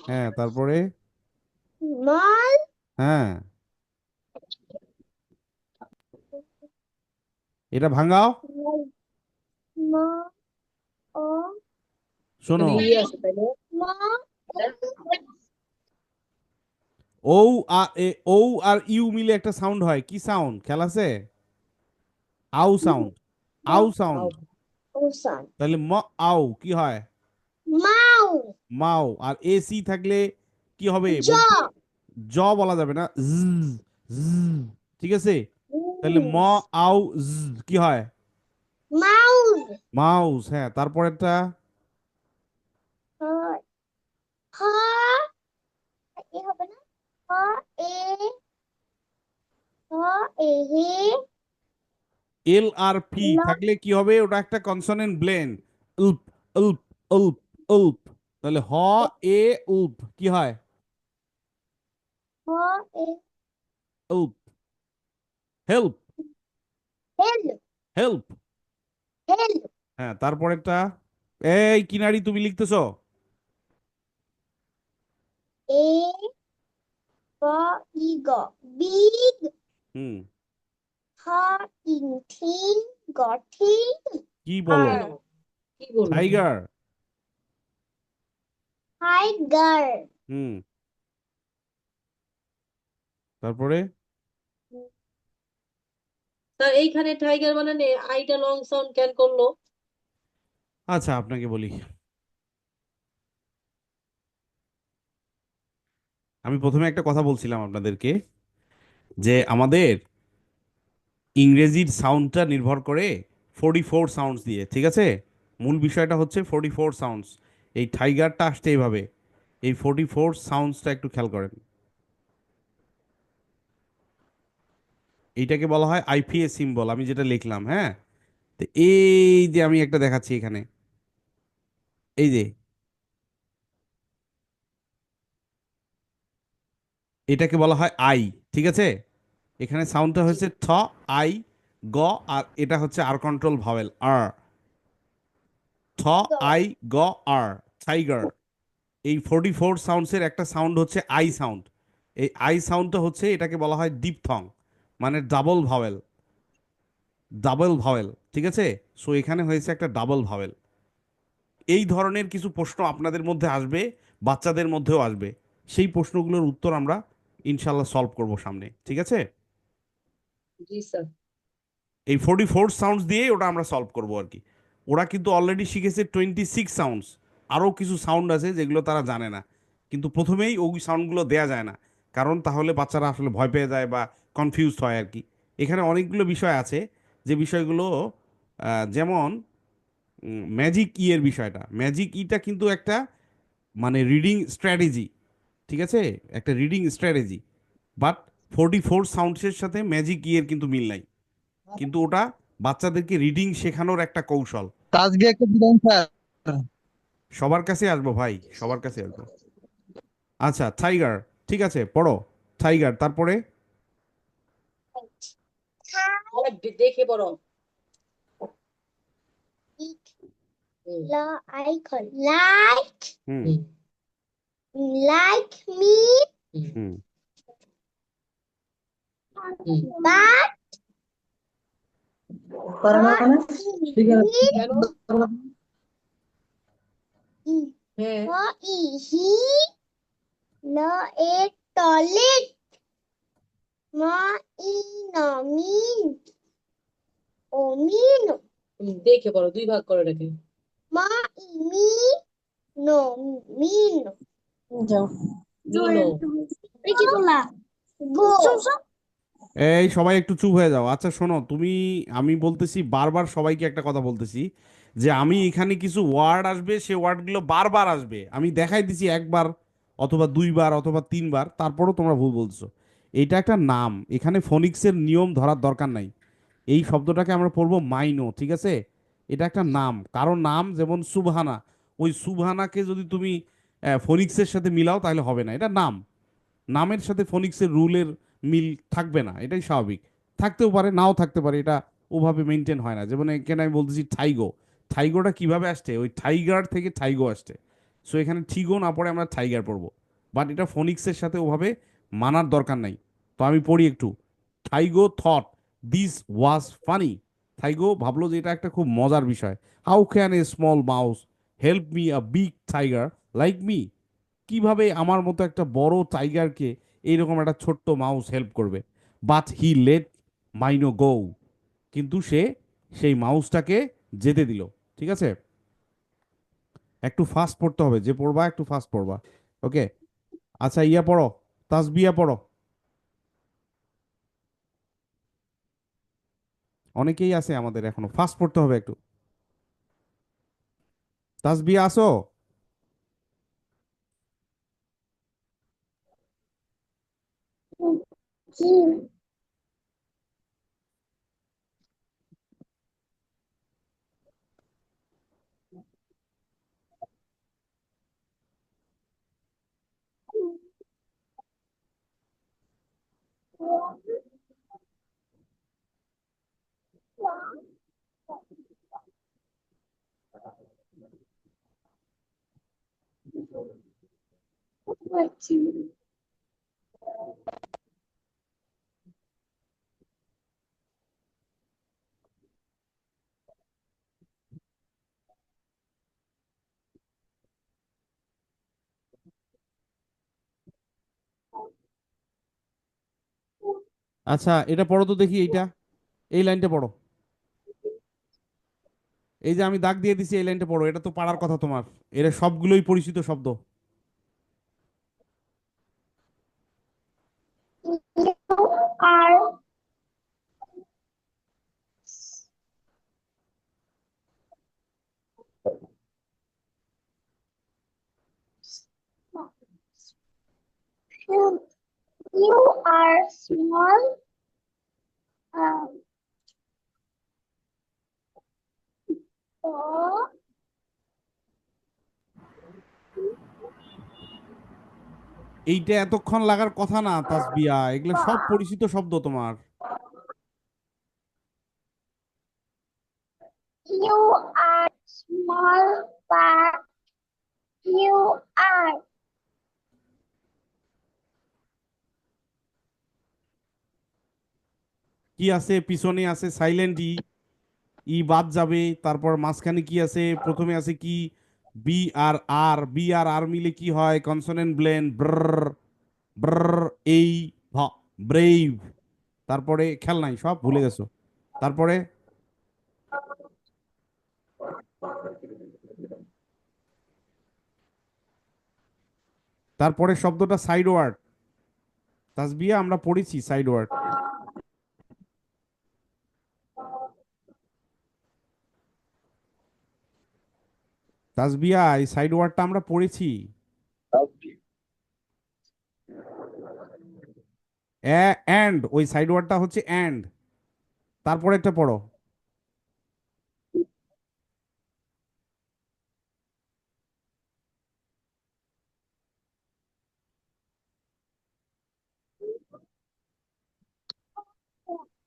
S2: হ্যাঁ তারপরে,
S3: Mall.
S2: হ্যাঁ এটা ভাঙাও।
S3: Ma. O.
S2: শোনো,
S1: এখানে ই আছে তাই না?
S3: Ma.
S2: O O are you মিলে একটা সাউন্ড হয়, কি সাউন্ড খেয়াল আছে? আউ সাউন্ড, আউ সাউন্ড।
S1: আও।
S3: Ocean.
S2: তাহলে ম আউ কি হয়?
S3: Mouse.
S2: মাও। আর এসি থাকলে কি হবে বলছি?
S3: Jaw.
S2: জ বলা যাবে না, জ, জ। ঠিক আছে, তাহলে ম
S3: Mouse.
S2: আউ জ কি হয়?
S3: Mouse.
S2: মাউস। হ্যাঁ, তারপরেরটা
S3: Ha. Ha. এ হবে না? Ha. A. Ha. A. He.
S2: L R P
S3: La.
S2: থাকলে কি হবে? ওটা একটা কনসোনেন্ট ব্লেন্ড, উল্প উল্প উল্প উল্প। তাহলে হ এ উল্প কি হয়?
S3: Ha. A.
S2: উল্প। Help,
S3: Hell.
S2: Help.
S3: Hell.
S2: হ্যাঁ, তারপরেরটা, এই কিনারি তুমি লিখতেছো।
S3: A. Got big.
S2: Hmm,
S3: Ha. In thin. Got thin.
S2: কি বলো?
S1: কেন? কি বলবো?
S2: টাইগার।
S3: Tiger.
S2: হুম, তারপরে
S1: স্যার এইখানে টাইগার বানানে আইটা লং সাউন্ড কেন করলো?
S2: আচ্ছা আপনাকে বলি, আমি প্রথমে একটা কথা বলছিলাম আপনাদেরকে যে আমাদের ইংরেজির সাউন্ডটা নির্ভর করে 44 সাউন্ডস দিয়ে। ঠিক আছে, মূল বিষয়টা হচ্ছে 44 সাউন্ডস। এই টাইগারটা আসছে এইভাবে, এই 44 সাউন্ডসটা একটু খেয়াল করেন। এইটাকে বলা হয় আইপিএ সিম্বল, আমি যেটা লিখলাম। হ্যাঁ, তো এই যে আমি একটা দেখাচ্ছি এখানে, এই যে এটাকে বলা হয় আই। ঠিক আছে, এখানে সাউন্ডটা
S1: জি।
S2: হচ্ছে থ, আই, গ, আর এটা হচ্ছে আর কন্ট্রোল ভাওয়েল আর। থ,
S3: Go.
S2: আই, গ, আর, টাইগার। এই 44 সাউন্ডসের একটা সাউন্ড হচ্ছে আই সাউন্ড। এই আই সাউন্ডটা হচ্ছে, এটাকে বলা হয় ডিপথং, মানে ডাবল ভাওয়েল, ডাবল ভাওয়েল। ঠিক আছে, সো এখানে হয়েছে একটা ডাবল ভাওয়েল। এই ধরনের কিছু প্রশ্ন আপনাদের মধ্যে আসবে, বাচ্চাদের মধ্যেও আসবে। সেই প্রশ্নগুলোর উত্তর আমরা ইনশাল্লাহ সলভ করব সামনে। ঠিক আছে,
S1: জি স্যার।
S2: এই 44 সাউন্ডস দিয়ে ওটা আমরা সলভ করব আর কি। ওরা কিন্তু অলরেডি শিখেছে 26 সাউন্ডস, আরও কিছু সাউন্ড আছে যেগুলো তারা জানে না, কিন্তু প্রথমেই ওই সাউন্ডগুলো দেয়া যায় না, কারণ তাহলে বাচ্চারা আসলে ভয় পেয়ে যায় বা কনফিউজড হয় আর কি। এখানে অনেকগুলো বিষয় আছে, যে বিষয়গুলো যেমন ম্যাজিক ই এর বিষয়টা, ম্যাজিক ইটা কিন্তু একটা মানে রিডিং স্ট্র্যাটেজি, ঠিক আছে, একটা রিডিং স্ট্র্যাটেজি। বাট 44 সাউন্ডসের সাথে ম্যাজিক ই এর কিন্তু মিল নাই, কিন্তু ওটা বাচ্চাদেরকে রিডিং শেখানোর একটা কৌশল।
S5: তাসবি একটা দিবেন স্যার।
S2: সবার কাছে আসবো ভাই, সবার কাছে আসবো। আচ্ছা, টাইগার, ঠিক আছে, পড়ো টাইগার, তারপরে
S1: দেখে পড়ো। হুম,
S3: Like,
S2: hmm
S1: hmm,
S3: like me,
S1: hmm,
S2: hmm
S1: hmm.
S3: but not
S1: কেন?
S3: he,
S1: হ্যাঁ,
S3: not he, no a toilet, no e, no mean, o mean,
S1: দেখে পড়ো, 2 ভাগ করে এটাকে।
S3: ma e me, no mean,
S1: মিনো।
S3: go,
S2: এই সবাই একটু চুপ হয়ে যাও। আচ্ছা শোনো, আমি বলতেছি বারবার সবাইকে একটা কথা বলতেছি, যে আমি এখানে কিছু ওয়ার্ড আসবে, সে ওয়ার্ডগুলো বারবার আসবে, আমি দেখাই দিছি একবার অথবা দুইবার অথবা তিনবার, তারপরও তোমরা ভুল বলছো। এটা একটা নাম, এখানে ফোনিক্সের নিয়ম ধরার দরকার নাই। এই শব্দটাকে আমরা পড়বো মাইনো, ঠিক আছে। এটা একটা নাম, কারো নাম, যেমন সুবহানা, ওই সুবহানাকে যদি তুমি ফোনিক্সের সাথে মিলাও তাহলে হবে না, এটা নাম। নামের সাথে ফোনিক্সের রুলের মিল থাকবে না, এটাই স্বাভাবিক। থাকতেও পারে, নাও থাকতে পারে, এটা ওভাবে মেনটেন হয় না। যেমন এখানে আমি বলতেছি থাইগো, থাইগোটা কিভাবে আসছে, ওই টাইগার থেকে থাইগো আসছে। সো এখানে ঠিগো না পড়ে আমরা টাইগার পড়বো, বাট এটা ফোনিক্সের সাথে ওভাবে মানার দরকার নাই। তো আমি পড়ি একটু। থাইগো থট দিস ওয়াজ ফানি, থাইগো ভাবলো যে এটা একটা খুব মজার বিষয়। How can a small mouse help me a big tiger like me, কিভাবে আমার মতো একটা বড় টাইগারকে এইরকম একটা ছোট্ট মাউস হেল্প করবে। বাট হি লেট মাইনো গো, কিন্তু সে সেই মাউসটাকে যেতে দিল, ঠিক আছে। একটু ফাস্ট পড়তে হবে, যে পড়বা একটু ফাস্ট পড়বা, ওকে। আচ্ছা ইয়া পড়ো, তাসবিয়া পড়ো। অনেকেই আছে আমাদের, এখনো ফাস্ট পড়তে হবে একটু। তাসবিয়া আসো। আচ্ছা এটা পড়ো তো দেখি, এইটা, এই লাইনটা পড়ো। এই যে আমি দাগ দিয়ে দিছি, এই লাইনটা পড়ো, এটা তো পারার কথা তোমার। এরা সবগুলোই পরিচিত শব্দ।
S3: you are you are small. So
S2: এইটা এতক্ষণ লাগার কথা না তাসবিয়া, এগুলো সব পরিচিত শব্দ তোমার।
S3: you are small, but you are.
S2: কি আছে পিছনে, আছে সাইলেন্ট ই, ই বাদ যাবে, তারপর মাঝখানে কি আছে, প্রথমে আছে কি, বি আর আর, বি আর আর মিলে কি হয়, কনসোনেন্ট ব্লেন, ব্র ব্র, এই ভ, ব্রেভ। তারপরে খেল নাই, সব ভুলে গেছো। তারপরে তারপরে শব্দটা সাইড ওয়ার্ড, তাসবিয়া আমরা পড়েছি সাইড ওয়ার্ড। তাসবিয়া, এই সাইড ওয়ার্ডটা আমরা পড়েছি। অ্যান্ড, ওই সাইড ওয়ার্ডটা হচ্ছে অ্যান্ড, তারপরে একটা পড়ো।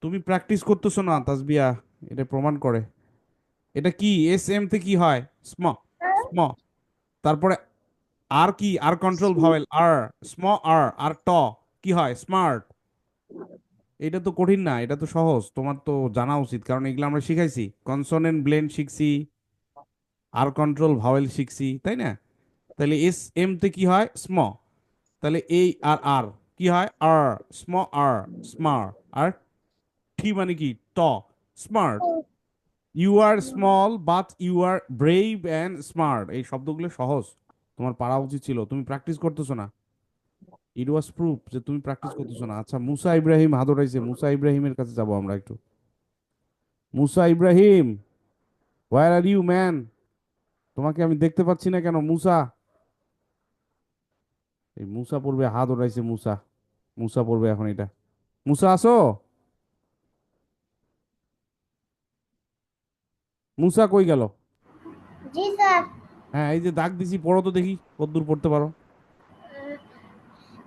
S2: তুমি প্র্যাকটিস করতেছো না তাসবিয়া, এটা প্রমাণ করে। এটা কি, এস এম তে কি হয়? স্ম, স্ম, তারপরে আর কি, আর কন্ট্রোল ভাওয়েল আর, স্ম, আর আর ট কি হয়? স্মার্ট। এটা তো কঠিন না, এটা তো সহজ, তোমার তো জানা উচিত, কারণ এগুলো আমরা শিখাইছি, কনসোনেন্ট ব্লেন্ড শিখছি, আর কন্ট্রোল ভাওয়েল শিখছি, তাই না? তাহলে এস এম তে কি হয়? স্ম, তাহলে এই আর আর কি হয়? আর, স্ম, আর, স্মার, আর টি মানে কি? ট, smart. You are small but you are brave and smart, এই শব্দগুলো সহজ, তোমার পারা উচিত ছিল, তুমি প্র্যাকটিস করতেছো না। ইট ওয়াজ প্রুফ যে তুমি প্র্যাকটিস করতেছো না। আচ্ছা, মুসা ইব্রাহিম হাত উঠাইছে, মুসা ইব্রাহিমের কাছে যাব আমরা একটু। মুসা ইব্রাহিম, হোয়ার আর ইউ ম্যান? তোমাকে আমি দেখতে পাচ্ছি না কেন মুসা? এই মুসা পড়বে, হাত উঠাইছে মুসা, মুসা পড়বে এখন এটা। মুসা আসো, মুসা কই গেল?
S3: জি স্যার।
S2: হ্যাঁ, এই যে দাগ দিছি, পড়ো তো দেখি কতদূর পড়তে পারো।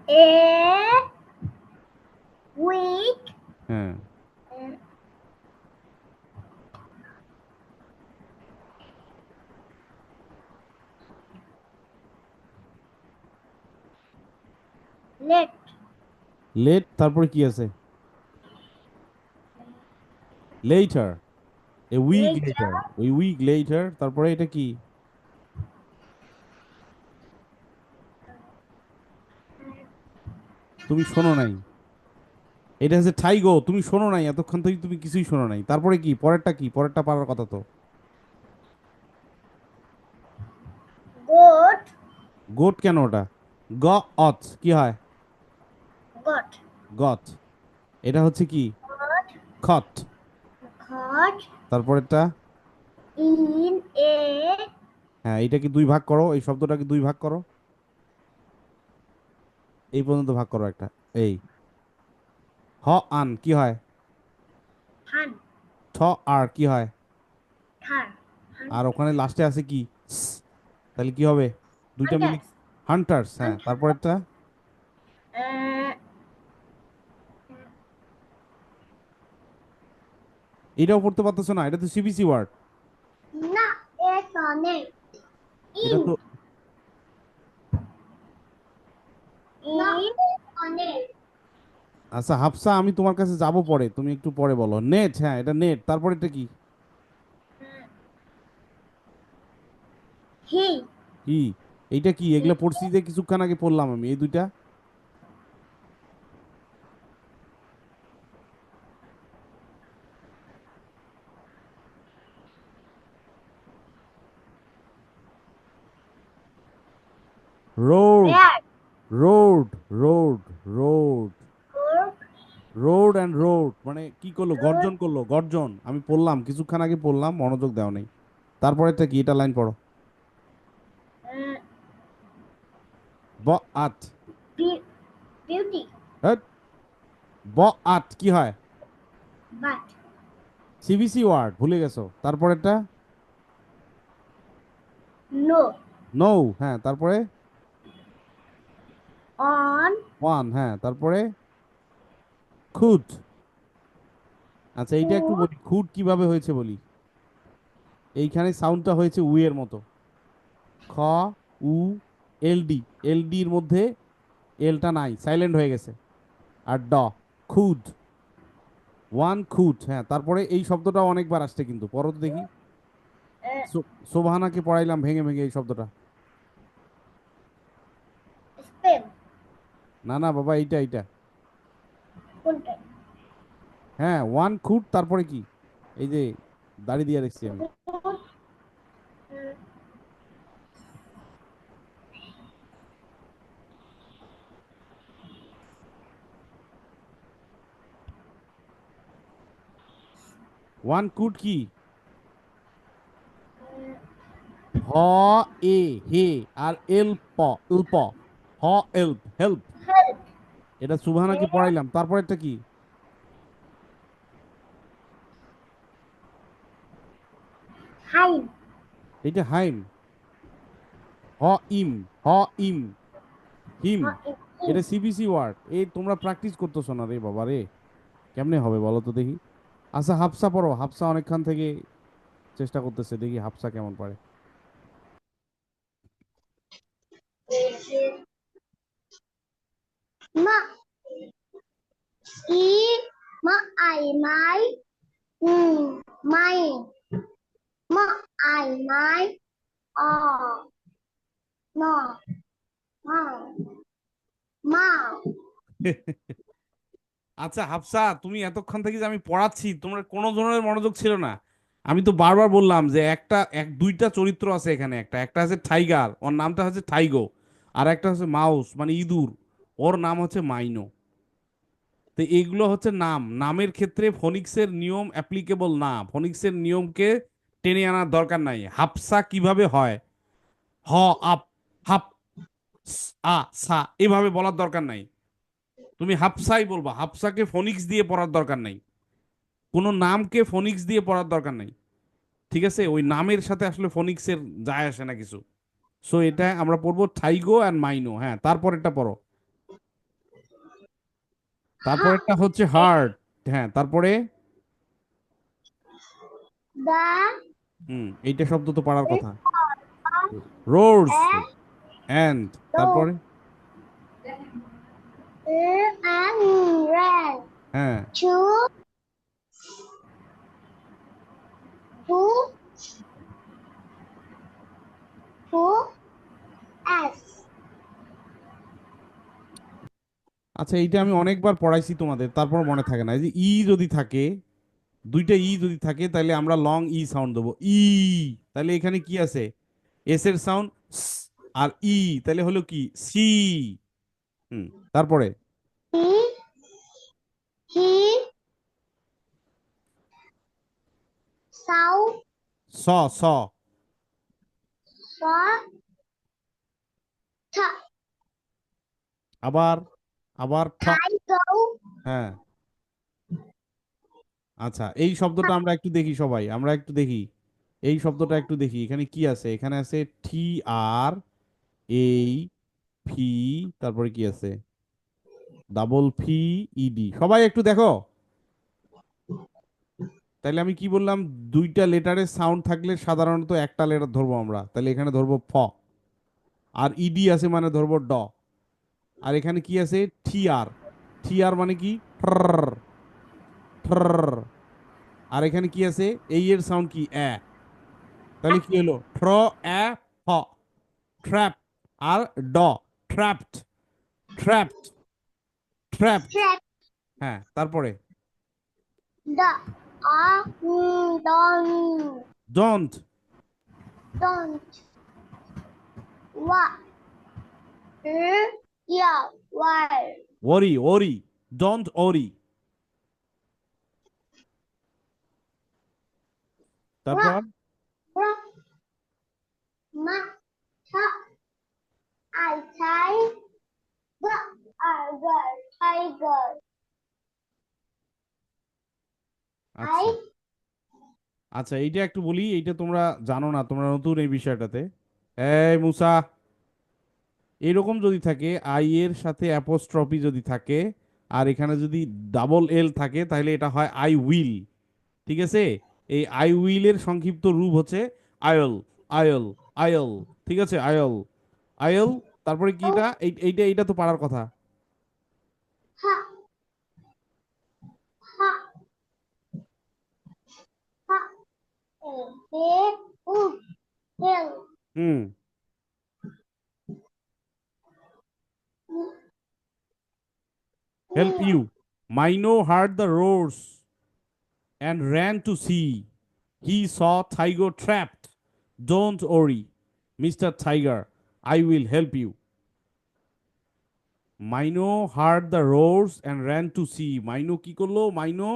S3: এ উইক
S2: হ্যাঁ,
S3: লেট
S2: লেট, তারপরে কি আছে? Later, a week
S3: later
S2: later, ওই উইক লেটার, তারপরে এটা কি? তুমি শোনো নাই, এটা হচ্ছে ঠাইগো, তুমি শোনো নাই এতক্ষণ থেকে, তুমি কিছুই শোনো নাই। তারপরে কি, পরেরটা কি? পরেরটা পারার কথা তো।
S3: গোট
S2: গোট কেন ওটা? গ, অত কি হয়?
S3: গট
S2: গত, এটা হচ্ছে কি?
S3: গট
S2: খত,
S3: ঘট
S2: তারপরেরটা?
S3: ইন এ
S2: হ্যাঁ, এইটাকে দুই ভাগ করো, এই শব্দটাকে দুই ভাগ করো, এই পর্যন্ত ভাগ করো একটা। এই হ, আন কি হয়?
S3: হান
S2: ঠ, আর কি হয়?
S3: থার হান
S2: আর ওখানে লাস্টে আছে কি? স, তাহলে কি হবে? দুইটা মিলে
S3: হান্টার
S2: হান্টার্স। হ্যাঁ,
S3: হান্টার
S2: তারপরেরটা? এটাও পড়তে পারতেছো না, এটা তো সিবিসি ওয়ার্ড।
S3: না এটা নেই
S2: এটা
S3: ইন
S2: তো,
S3: ইন অনেক
S2: আচ্ছা হাফসা, আমি তোমার কাছে যাব পরে, তুমি একটু পরে বলো। নেট, হ্যাঁ এটা নেট, তারপরে এটা কি?
S3: হি
S2: কি, এইটা কি? এগুলা পড়ছি যে কিছুক্ষণ আগে পড়লাম আমি, এই দুইটা। Road,
S3: bear
S2: road, road, road,
S3: four
S2: road and road মানে কি করলো? গর্জন করলো, গর্জন। আমি পড়লাম কিছুক্ষণ আগে পড়লাম, মনোযোগ দাও নেই। তারপরে এটা কি? এটা লাইন পড়ো। ব, আত,
S3: বিউটি
S2: হ্যাট, ব, আত কি হয়?
S3: বাট
S2: সিবিসি ওয়ার্ড, ভুলে গেছো। তারপরেরটা?
S3: নো
S2: নৌ, হ্যাঁ তারপরে?
S3: অন
S2: ওয়ান, হ্যাঁ তারপরে? খুদ, আচ্ছা এইটা একটু
S3: ফুড
S2: বলি, খুদ কিভাবে হয়েছে বলি। এইখানে সাউন্ডটা হয়েছে উ এর মতো, খ, উ, এলডি, এলডির মধ্যে এলটা নাই, সাইলেন্ট হয়ে গেছে। আর ড, খুদ, ওয়ান খুদ। হ্যাঁ, তারপরে এই শব্দটা অনেকবার আসছে কিন্তু, পড়ো তো দেখি। সোভানাকে পড়াইলাম ভেঙে ভেঙে এই শব্দটা।
S3: স্পেম
S2: না না বাবা, এইটা এইটা।
S3: কোনটা
S2: হ্যাঁ, ওয়ান খুদ, তারপরে কি? এই যে দাড়ি দিয়ে রেখেছি আমি। ওয়ান কুড কি? হ এ হে আর এলপ হ এলপ হেল্প, এটা সুবহানাকে পড়াইলাম। তারপর একটা কি?
S3: হাই
S2: এটা হাইম। হ ইম, হ ইম, হিম। এটা সিবিসি ওয়ার্ড। এই তোমরা প্র্যাকটিস করতেছো না রে বাবা রে, কেমনে হবে বলো তো দেখি। আচ্ছা হাফসা পড়ো, হাফসা অনেকক্ষণ থেকে চেষ্টা করতেছে, দেখি হাফসা কেমন পারে।
S3: মা ই মা আই মাই মাই মা আই মাই অ ন মা মা
S2: আচ্ছা হাফসা, তুমি এতক্ষণ থেকে যে আমি পড়াচ্ছি তোমার কোনো ধরনের মনোযোগ ছিল না। আমি তো বারবার বললাম যে দুইটা চরিত্র আছে এখানে, একটা একটা আছে টাইগার, ওর নামটা হচ্ছে টাইগো, আর একটা হচ্ছে মাউস মানে ইঁদুর, ওর নাম হচ্ছে মাইনো। তো এইগুলো হচ্ছে নাম, নামের ক্ষেত্রে ফনিক্সের নিয়ম অ্যাপ্লিকেবল না, ফনিক্সের নিয়মকে টেনে আনার দরকার নাই। হাফসা কিভাবে হয়, হ আপ হাপ আ সা এভাবে বলার দরকার নাই, তুমি হাফসাই বলবা, হাফসাকে ফনিক্স দিয়ে পড়ার দরকার নাই, কোনো নামকে ফনিক্স দিয়ে পড়ার দরকার নাই। ঠিক আছে, ওই নামের সাথে আসলে ফনিক্সের যায় আসে না কিছু। সো এটা আমরা পড়বো টাইগো অ্যান্ড মাইনো। হ্যাঁ, তারপরেরটা পড়ো।
S3: হা
S2: তারপরেরটা হচ্ছে হার্ট। হ্যাঁ, তারপরে
S3: দা
S2: এইটা শব্দ তো পড়ার কথা। রোর্স অ্যান্ড,
S3: do
S2: তারপরে
S3: and red
S2: হ্যাঁ
S3: two two two s
S2: আচ্ছা, এইটা আমি অনেকবার পড়াইছি তোমাদের, তারপর মনে থাকে না। এই যে ই যদি থাকে, দুইটা ই যদি থাকে, তাহলে আমরা লং ই সাউন্ড দেবো, ই। তাহলে এখানে কি আছে, এস এর সাউন্ড আর ই, তাহলে হলো কি সি। তারপরে
S3: he saw
S2: saw saw
S3: saw t
S2: আবার আবার ঠ।
S3: tiger
S2: হ্যাঁ, আচ্ছা এই শব্দটা আমরা একটু দেখি, সবাই আমরা একটু দেখি, এই শব্দটা একটু দেখি, এখানে কি আছে, এখানে আছে টি আর এই ফি, তারপরে কি আছে ডাবল ফি ইডি, সবাই একটু দেখো। তাহলে আমি কি বললাম, দুইটা লেটারের সাউন্ড থাকলে সাধারণত একটা লেটার ধরবো আমরা, তাহলে এখানে ধরবো ফ, আর ইডি আছে মানে ধরবো ড, আর এখানে কি আছে টি আর, টি আর মানে কি ট্রর, ট্রর। আর এখানে কি আছে এই এর সাউন্ড কি এ, তাহলে কি হলো ট্র এ ফ, ট্র্যাপ। আর ড, ট্র্যাপড, ট্র্যাপড, ট্র্যাপড।
S3: trap
S2: হ্যাঁ, তারপরে
S3: the
S2: don't,
S3: don't what yeah why
S2: ওরি, ওরি, ডোন্ট ওরি। তারপর
S3: what ma cha I the tiger
S2: আচ্ছা,
S3: I
S2: আচ্ছা এইটা একটু বলি, এইটা তোমরা জানো না, তোমরা নতুন এই বিষয়টাতে। এই মুসা, এরকম যদি থাকে আই এর সাথে অ্যাপোস্ট্রফি যদি থাকে, আর এখানে যদি ডাবল এল থাকে, তাহলে এটা হয় আই উইল। ঠিক আছে, এই আই উইলের সংক্ষিপ্ত রূপ হচ্ছে আয়ল, আয়ল, আয়ল। ঠিক আছে, আয়ল, আয়ল। তারপরে কি এটা, এইটা এইটা তো পারার কথা।
S3: ha ha ha they hill
S2: hmm, help you. Mino heard the roars and ran to see. He saw Tiger trapped. Don't worry, Mr. Tiger, I will help you. Mino heard the roars and ran to see. Mino কি করলো, মাইনো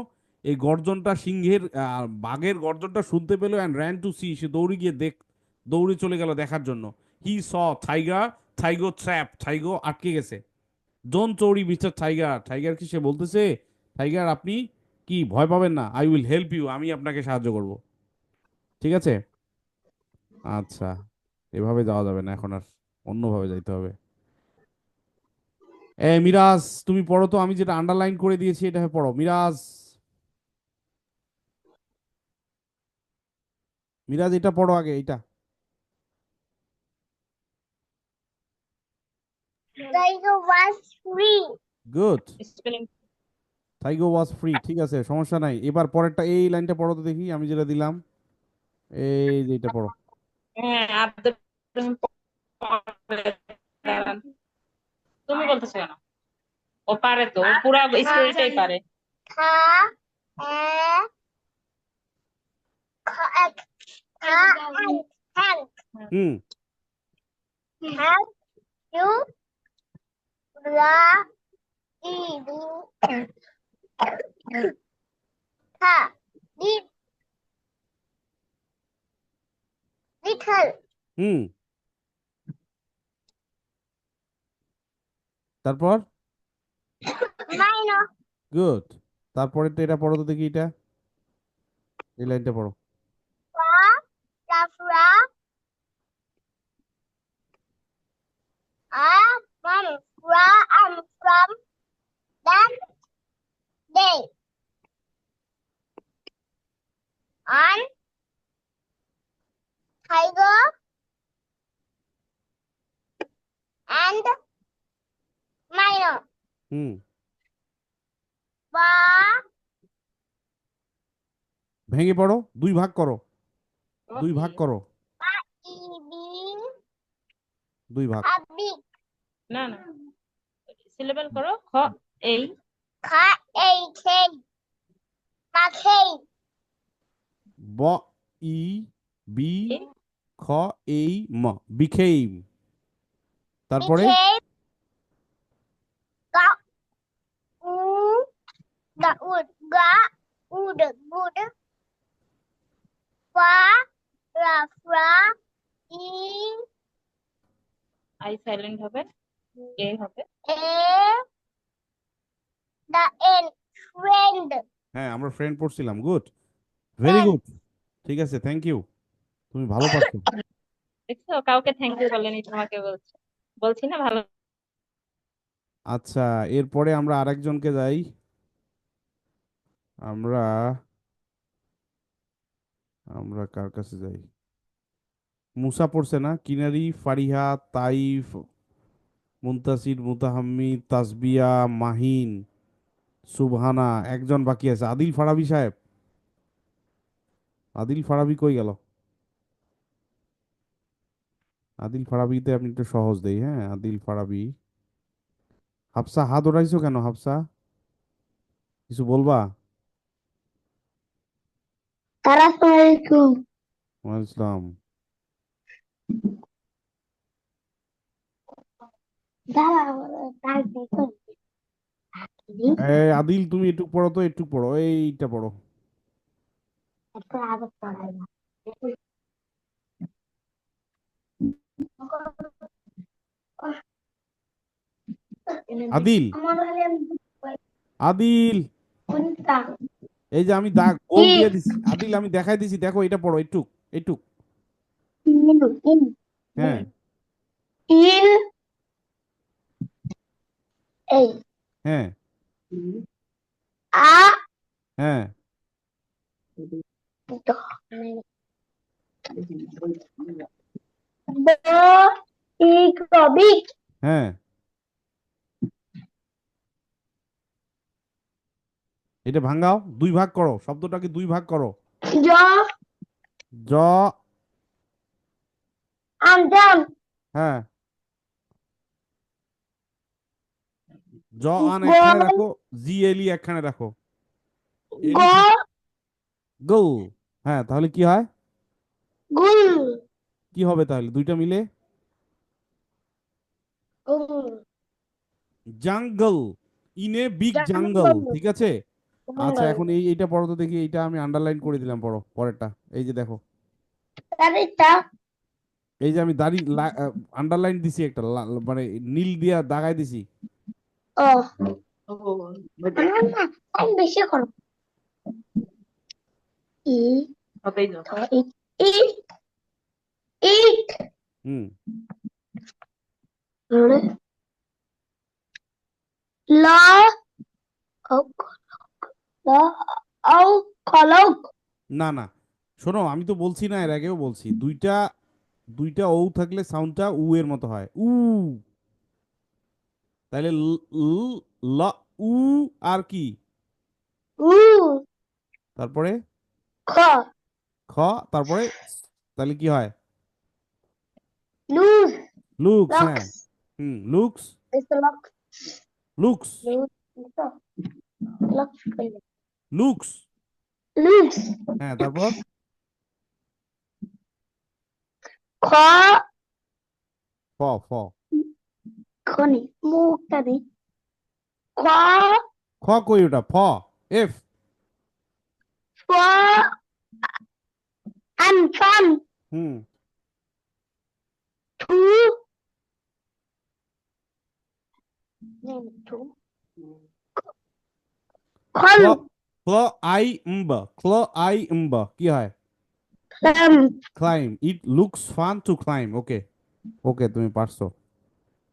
S2: এই গর্জনটা, সিংহের বাঘের গর্জনটা শুনতে পেলো, অ্যান্ড র্যান টু সি, সে দৌড়ে গিয়ে দৌড়ে চলে গেল দেখার জন্য। হি স টাইগার, টাইগো ট্র্যাপ, টাইগো আটকে গেছে। Don't worry mister tiger, tiger কি সে বলতেছে, টাইগার আপনি কি ভয় পাবেন না, আই উইল হেল্প ইউ, আমি আপনাকে সাহায্য করব। ঠিক আছে, আচ্ছা, এভাবে যাওয়া যাবে না এখন, আর অন্যভাবে যাইতে হবে। মিরাজ তুমি পড়ো তো, আমি যেটা আন্ডারলাইন করে দিয়েছি এটা পড়ো মিরাজ। মিরাজ এটা পড়ো আগে, এটা।
S3: Tiger was free.
S2: Good,
S5: spelling
S2: Taigo was free, ঠিক আছে সমস্যা নাই। এবার পরেরটা এই লাইনটা পড়ো তো দেখি, আমি যেটা দিলাম, এই যে এটা পড়ো।
S5: হ্যাঁ আব্দুল রহিম পরে দাঁড়ান। তুমি বলতেছো কেন? ও পারে তো, ও পুরা স্টোরিটাই পারে।
S3: Ka, eh, ka, and hand.
S2: Hmm
S3: Hand, you, la, e, du, ka, did, little,
S2: হুম তারপর
S3: minor,
S2: গুড, তারপরে তো এটা পড়ো তো দেখি, এটা এই লাইনটা পড়ো।
S3: fra, la, fra, from, fra, from, that day, on, tiger, and minor,
S2: hmm
S3: ba,
S2: ভেঙে পড়ো, দুই ভাগ করো, দুই ভাগ করো,
S3: eating,
S2: দুই ভাগ।
S3: a big,
S5: না না, সিলেবল করো। খ এই
S3: ka, a, cake, a cake,
S2: ব ই বি খ এই ম, বিখেইম। তারপরে
S3: became, ga, u, the wood, ga, wood, good, fa, la, fra, e,
S5: I silent হবে, এ হবে।
S3: a, the end, friend,
S2: হ্যাঁ আমরা ফ্রেন্ড পড়ছিলাম, গুড, ভেরি
S3: friend,
S2: গুড, ঠিক আছে, থ্যাংক ইউ, তুমি ভালো পারছো।
S5: দেখছো, কাউকে থ্যাংক ইউ বলেনি, তোমাকে বলছে। বলছি না ভালো।
S2: আচ্ছা, এরপরে আমরা আরেকজনকে যাই। আমরা আমরা কার কাছে যাই? মুসা পড়ছে না, কিনারি, ফারিহা, তাইফ, মুনতাসির, মুতাহাম্মিদ, তাসবিয়া, মাহিন, সুবহানা, একজন বাকি আছে, আদিল ফারাবি সাহেব। আদিল ফারাবি কই গেল? আদিল ফারাবিতে আপনি একটু সহজ দেই, হ্যাঁ আদিল ফারাবি। হাফসা হাত ওঠাইছো কেন হাফসা, কিছু বলবা?
S3: Assalamualaikum.
S2: ওয়ালাইকুম আসসালাম। আদিল তুমি একটু পড়ো তো, একটু পড়ো, এইটা পড়ো। আদিল, আদিল, এই যে আমি দাগ গোল দিয়ে দিছি, আদিল আমি দেখাই দিছি, দেখো এটা পড়ো, একটু একটু। হ্যাঁ
S3: In A
S2: হ্যাঁ
S3: A
S2: হ্যাঁ
S3: big
S2: হ্যাঁ, এটা ভাঙাও, দুই ভাগ করো, শব্দটাকে দুই ভাগ করো।
S3: jaw
S2: জ,
S3: and jam
S2: হ্যাঁ, জ আন একখানে রাখো, জি এলি একখানে রাখো, এলি
S3: go
S2: গোল। হ্যাঁ তাহলে কি হয়,
S3: gul
S2: কি হবে তাহলে দুইটা মিলে? Jungle, in a big jungle, ঠিক আছে। আচ্ছা এখন এইটা পড়ো তো দেখি, এইটা আমি আন্ডারলাইন করে দিলাম, পড়ো পরেরটা, এই যে দেখো।
S3: Tarita
S2: এই যে আমি দাড়ি আন্ডারলাইন দিছি একটা মানে নীল দিয়া দাগাই দিছি।
S3: ও না কম বেশি করো ই
S5: হতেই দাও।
S3: ইট ইট
S2: হুম
S3: ল ও ল ও কলক
S2: না না, শোনো আমি তো বলছি না, এর আগেও বলছি, দুইটা দুইটা ও থাকলে সাউন্ডটা উ এর মতো হয়, উ। তাহলে ল উ আর কি
S3: উ
S2: তারপরে
S3: খ
S2: খ, তারপরে তাহলে কি হয়?
S3: লুজ
S2: লুকস, হ্যাঁ।
S3: Locks
S2: hmm, looks,
S3: locks
S2: looks,
S3: locks
S2: looks,
S3: loose
S2: হ্যাঁ। তারপর
S3: খ
S2: ফ, ফ,
S3: খনি মুখটা দি খ
S2: খ কই ওটা? ফ, এফ।
S3: ফ আন ফান
S2: হুম,
S3: থু থু খল
S2: ক্ল, ক্ল আই এমব, ক্ল আই এমব কি হয়?
S3: ক্লাম
S2: climb. It looks fun to climb. Okay, okay, তুমি পারছো,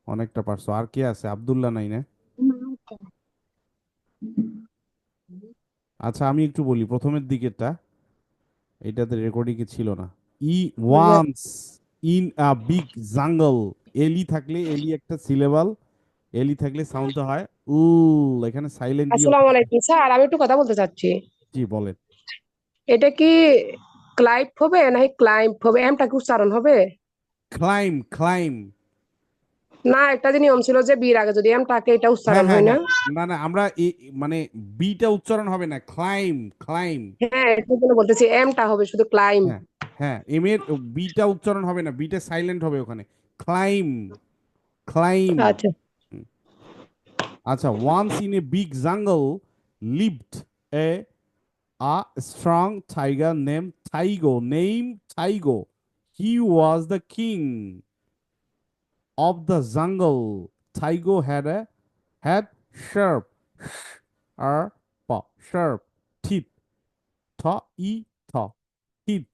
S2: অনেকটা পারছো। আর কি আছে? আব্দুল্লাহ নাই না? আচ্ছা আমি একটু বলি প্রথমের দিকেরটা, এটাতে রেকর্ডিং ছিল না। ই once in a big jungle. এলি থাকলে এলি একটা সিলেবাল, এলি থাকলে সাউন্ডটা হয় এখানে সাইলেন্ট ই।
S6: আসসালামু আলাইকুম স্যার, আমি একটু কথা বলতে চাচ্ছি।
S2: জি বলেন।
S6: এটা কি ক্লাইভ হবে নাকি ক্লাইম্ব হবে? এমটা কি উচ্চারণ হবে?
S2: Climb, claim.
S6: না, একটা যে নিয়ম ছিল যে বির আগে যদি এম থাকে এটা
S2: হ্যাঁ
S6: উচ্চারণ
S2: হ্যাঁ
S6: হয় না?
S2: হ্যাঁ, না না, আমরা মানে বিটা উচ্চারণ হবে না, ক্লাইম, ক্লাইম।
S6: হ্যাঁ, এটার জন্য বলতেছি এমটা হবে শুধু ক্লাইম্ব।
S2: হ্যাঁ হ্যাঁ, এম এর বিটা উচ্চারণ হবে না, বিটা সাইলেন্ট হবে ওখানে। Climb, climb.
S6: আচ্ছা।
S2: আচ্ছা, once in a big jungle lived a strong tiger named Taigo. He was the king of the jungle. Taigo had sharp or sharp teeth, tha e tha teeth,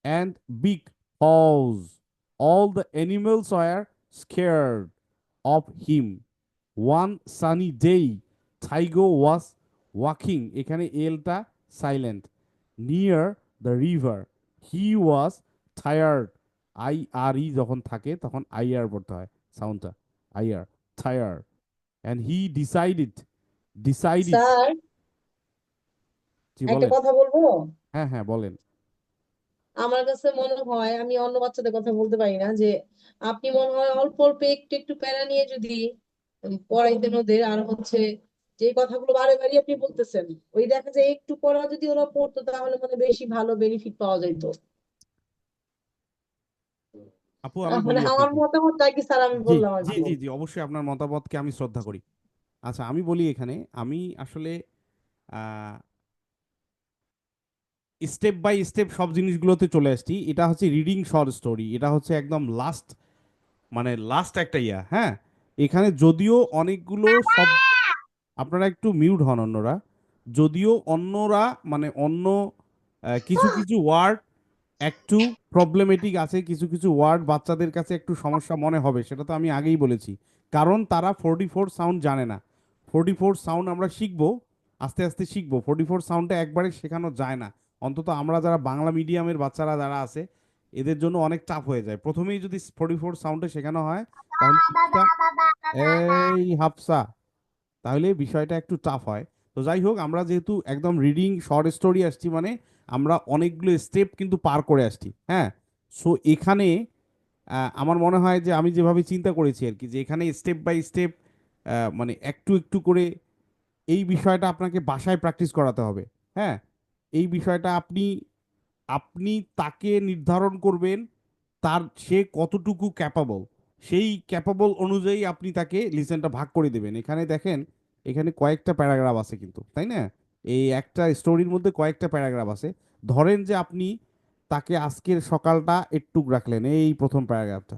S2: and big paws. All the animals were scared of him. One sunny day, Taigo was walking, এখানে এলটা silent, near the river. He was tired. I R E যখন থাকে তখন আই আর পড়তে হয় সাউন্ডটা, I R, tired. And he decided
S1: sir
S2: জি
S1: একটা
S2: বলেন।
S1: কথা বলবো?
S2: হ্যাঁ হ্যাঁ বলেন।
S1: আমার কাছে মনে হয়, আমি অন্য বাচ্চাদের কথা বলতে পারি না, যে আপনি মনে হয় অল্প অল্প একটু একটু প্যারা নিয়ে যদি পড়াইতেন ওদের, আর হচ্ছে যে কথাগুলো বারে বারে আপনি বলতেছেন, ওই দেখা যায় একটু পড়া যদি ওরা পড়তো তাহলে মানে বেশি ভালো বেনিফিট পাওয়া যেত।
S2: আপু আমি
S1: মানে
S2: বলি
S1: আমার
S2: আপনাকে।
S1: মতামতটা আর কি স্যার আমি
S2: জি
S1: বললাম আর
S2: জি
S1: কি।
S2: জি জি, অবশ্যই আপনার মতামতকে আমি শ্রদ্ধা করি। আচ্ছা আমি বলি এখানে, আমি আসলে স্টেপ বাই স্টেপ সব জিনিসগুলোতে চলে আসছি। এটা হচ্ছে রিডিং শর্ট স্টোরি, এটা হচ্ছে একদম লাস্ট, মানে লাস্ট একটা ইয়া, হ্যাঁ। এখানে যদিও অনেকগুলো সব, আপনারা একটু মিউট হন অন্যরা, যদিও অন্যরা মানে অন্য কিছু কিছু ওয়ার্ড একটু প্রবলেমেটিক আছে, কিছু কিছু ওয়ার্ড বাচ্চাদের কাছে একটু সমস্যা মনে হবে, সেটা তো আমি আগেই বলেছি। কারণ তারা 44 সাউন্ড জানে না। 44 সাউন্ড আমরা শিখবো, আস্তে আস্তে শিখবো। 44 সাউন্ডটা একবারে শেখানো যায় না, অন্তত আমরা যারা বাংলা মিডিয়ামের বাচ্চারা যারা আছে এদের জন্য অনেক টাফ হয়ে যায়। প্রথমেই যদি 44 সাউন্ডে শেখানো হয় তাহলে জিনিসটা, এই হাফসা, তাহলে বিষয়টা একটু টাফ হয়। তো যাই হোক, আমরা যেহেতু একদম রিডিং শর্ট স্টোরি আসছি, মানে আমরা অনেকগুলো স্টেপ কিন্তু পার করে আসছি, হ্যাঁ। সো এখানে আমার মনে হয় যে আমি যেভাবে চিন্তা করেছি আর কি, যে এখানে স্টেপ বাই স্টেপ মানে একটু একটু করে এই বিষয়টা আপনাকে বাসায় প্র্যাকটিস করাতে হবে, হ্যাঁ। এই বিষয়টা আপনি আপনি তাকে নির্ধারণ করবেন তার সে কতটুকু ক্যাপাবল, সেই ক্যাপাবল অনুযায়ী আপনি তাকে লিসেনটা ভাগ করে দেবেন। এখানে দেখেন, এখানে কয়েকটা প্যারাগ্রাফ আছে কিন্তু, তাই না? এই একটা স্টোরির মধ্যে কয়েকটা প্যারাগ্রাফ আছে। ধরেন যে আপনি তাকে আজকের সকালটা একটুক রাখলেন, এই প্রথম প্যারাগ্রাফটা।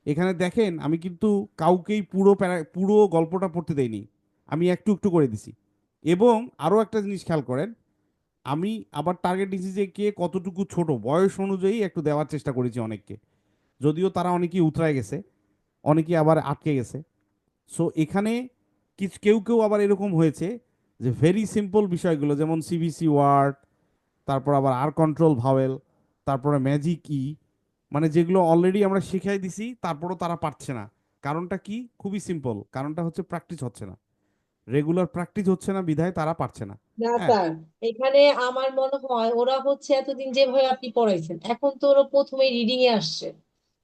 S2: এখানে দেখেন আমি কিন্তু কাউকেই পুরো গল্পটা পড়তে দেইনি, আমি একটু একটু করে দিছি। এবং আরও একটা জিনিস খেয়াল করেন, আমি আবার টার্গেট দিছি যে কে কতটুকু ছোট বয়স অনুযায়ী একটু দেওয়ার চেষ্টা করেছি অনেককে, যদিও তারা অনেকেই উতরায় গেছে, অনেকেই আবার আটকে গেছে। সো এখানে কিছু কেউ কেউ আবার এরকম হয়েছে যে ভেরি সিম্পল বিষয়গুলো, যেমন সিভিসি ওয়ার্ড, তারপর আবার আর কন্ট্রোল ভাওয়েল, তারপরে ম্যাজিক ই, মানে যেগুলো অলরেডি আমরা শিখাই দিছি তারপরও তারা পারছে না। কারণটা কি? খুবই সিম্পল, কারণটা হচ্ছে প্র্যাকটিস হচ্ছে না, রেগুলার প্র্যাকটিস হচ্ছে না, বিধায় তারা পারছে না।
S1: না
S2: হ্যাঁ।
S1: স্যার, এখানে আমার মনে হয় ওরা হচ্ছে এতদিন যেভাবে আপনি পড়াইছেন এখন তো ওরা প্রথমে রিডিং এ আসছে,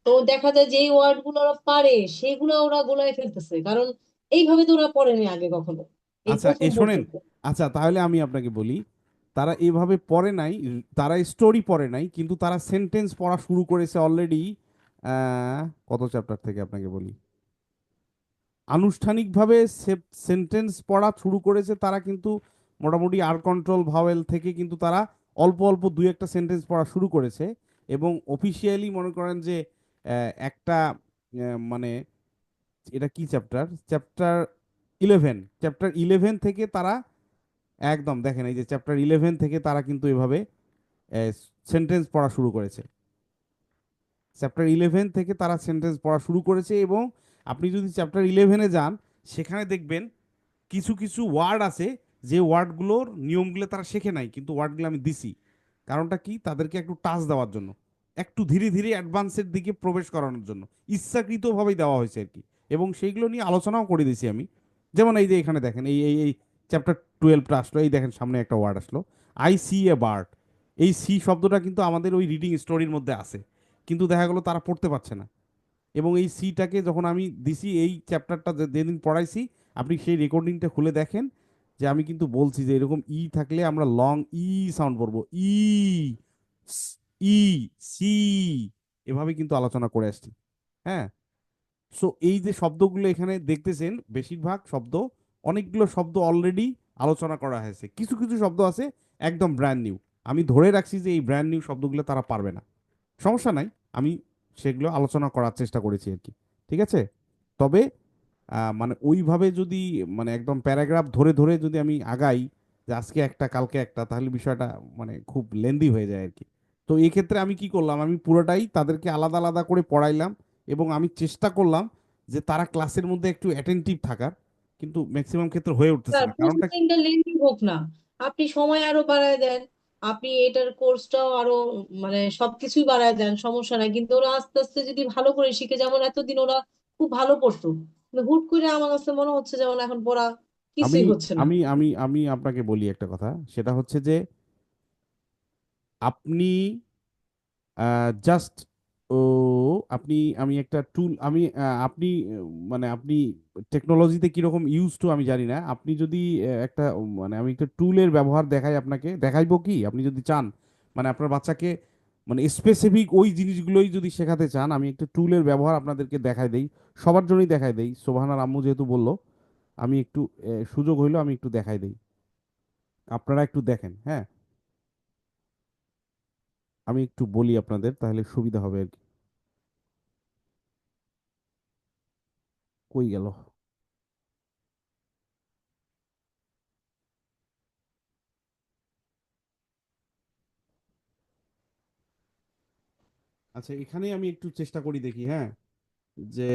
S1: তো দেখা যায় যে ওয়ার্ড গুলো ওরা পারে সেগুলো ওরা গোলায় ফেলতেছে, কারণ এইভাবে তো ওরা পড়েনি আগে কখনো, এই
S2: আচ্ছা,
S1: প্রথম
S2: শোনেন,
S1: পড়তেছে।
S2: আচ্ছা তাহলে আমি আপনাকে বলি, তারা এভাবে পড়ে নাই, তারা স্টোরি পড়ে নাই, কিন্তু তারা সেন্টেন্স পড়া শুরু করেছে অলরেডি। কত চ্যাপ্টার থেকে আপনাকে বলি, আনুষ্ঠানিকভাবে সেন্টেন্স পড়া শুরু করেছে তারা কিন্তু মোটামুটি আর কন্ট্রোল ভাওয়েল থেকে কিন্তু তারা অল্প অল্প দুই একটা সেন্টেন্স পড়া শুরু করেছে। এবং অফিসিয়ালি মনে করেন যে একটা মানে এটা কি চ্যাপ্টার, চ্যাপ্টার 11 থেকে তারা একদম দেখেন, এই যে চ্যাপ্টার 11 থেকে তারা কিন্তু এভাবে সেন্টেন্স পড়া শুরু করেছে। চ্যাপ্টার 11 থেকে তারা সেন্টেন্স পড়া শুরু করেছে। এবং আপনি যদি চ্যাপ্টার 11-এ যান, সেখানে দেখবেন কিছু কিছু ওয়ার্ড আছে যে ওয়ার্ডগুলোর নিয়মগুলো তারা শেখে নাই, কিন্তু ওয়ার্ডগুলো আমি দিছি। কারণটা কি? তাদেরকে একটু টাচ দেওয়ার জন্য, একটু ধীরে ধীরে অ্যাডভান্সের দিকে প্রবেশ করানোর জন্য ইচ্ছাকৃতভাবেই দেওয়া হয়েছে আর কি। এবং সেইগুলো নিয়ে আলোচনাও করে দিয়েছি আমি। যেমন এই যে এখানে দেখেন, এই চ্যাপ্টার 12টা আসলো, এই দেখেন সামনে একটা ওয়ার্ড আসলো, আই সি এ বার্ড। এই সি শব্দটা কিন্তু আমাদের ওই রিডিং স্টোরির মধ্যে আছে, কিন্তু দেখা গেলো তারা পড়তে পারছে না। এবং এই সিটাকে যখন আমি দিছি, এই চ্যাপ্টারটা যেদিন পড়াইছি, আপনি সেই রেকর্ডিংটা খুলে দেখেন যে আমি কিন্তু বলছি যে এরকম ই থাকলে আমরা লং ই সাউন্ড করবো, ই, ই, সি, এভাবে কিন্তু আলোচনা করে আসছি। হ্যাঁ। সো এই যে শব্দগুলো এখানে দেখতেছেন, বেশিরভাগ শব্দ, অনেকগুলো শব্দ অলরেডি আলোচনা করা হয়েছে, কিছু কিছু শব্দ আছে একদম ব্র্যান্ড নিউ। আমি ধরে রাখছি যে এই ব্র্যান্ড নিউ শব্দগুলো তারা পারবে না, সমস্যা নাই, আমি সেগুলো আলোচনা করার চেষ্টা করেছি আর কি। ঠিক আছে। তবে মানে ওইভাবে যদি, মানে একদম প্যারাগ্রাফ ধরে ধরে যদি আমি আগাই, যে আজকে একটা কালকে একটা, তাহলে বিষয়টা মানে খুব লেন্দি হয়ে যায় আর কি। তো এই ক্ষেত্রে আমি কি করলাম, আমি পুরোটাই তাদেরকে আলাদা আলাদা করে পড়াইলাম। এবং আমি চেষ্টা করলাম যে তারা ক্লাসের মধ্যে একটু অ্যাটেন্টিভ থাকার, কিন্তু ম্যাক্সিমাম ক্ষেত্রে হয়ে উঠতেছে
S1: স্যার
S2: না। কারণটা কি?
S1: প্রসেসিংটা লেন্দি হোক না, আপনি সময় আরো বাড়ায় দেন, আপনি এটার কোর্সটাও আরো মানে সবকিছুই বাড়ায় দেন, সমস্যা নাই, কিন্তু ওরা আস্তে আস্তে যদি ভালো করে শিখে, যেমন এতদিন ওরা খুব ভালো পড়তো, কিন্তু হুট করে আমার কাছে মনে হচ্ছে যেমন এখন পড়া
S2: আমি
S1: কিছুই হচ্ছে না।
S2: আমি আমি আমি আপনাকে বলি একটা কথা, সেটা হচ্ছে যে আপনি জাস্ট, ও আপনি, আমি একটা টুল, আপনি মানে আপনি টেকনোলজিতে কিরকম ইউজ টু আমি জানি না। আপনি যদি একটা মানে আমি একটা টুলের ব্যবহার দেখাই, আপনাকে দেখাইবো কি, আপনি যদি চান, মানে আপনার বাচ্চাকে মানে স্পেসিফিক ওই জিনিসগুলোই যদি শেখাতে চান, আমি একটা টুলের ব্যবহার আপনাদেরকে দেখাই দেই, সবার জন্যই দেখাই দেই। সোভানার আম্মু যেহেতু বললো, আমি একটু সুযোগ হইলো আমি একটু দেখাই দেই, আপনারা একটু দেখেন। হ্যাঁ, আমি একটু বলি আপনাদের, তাহলে সুবিধা হবে আর কি। কই গেল? আচ্ছা, এখানে আমি একটু চেষ্টা করি দেখি। হ্যাঁ, যে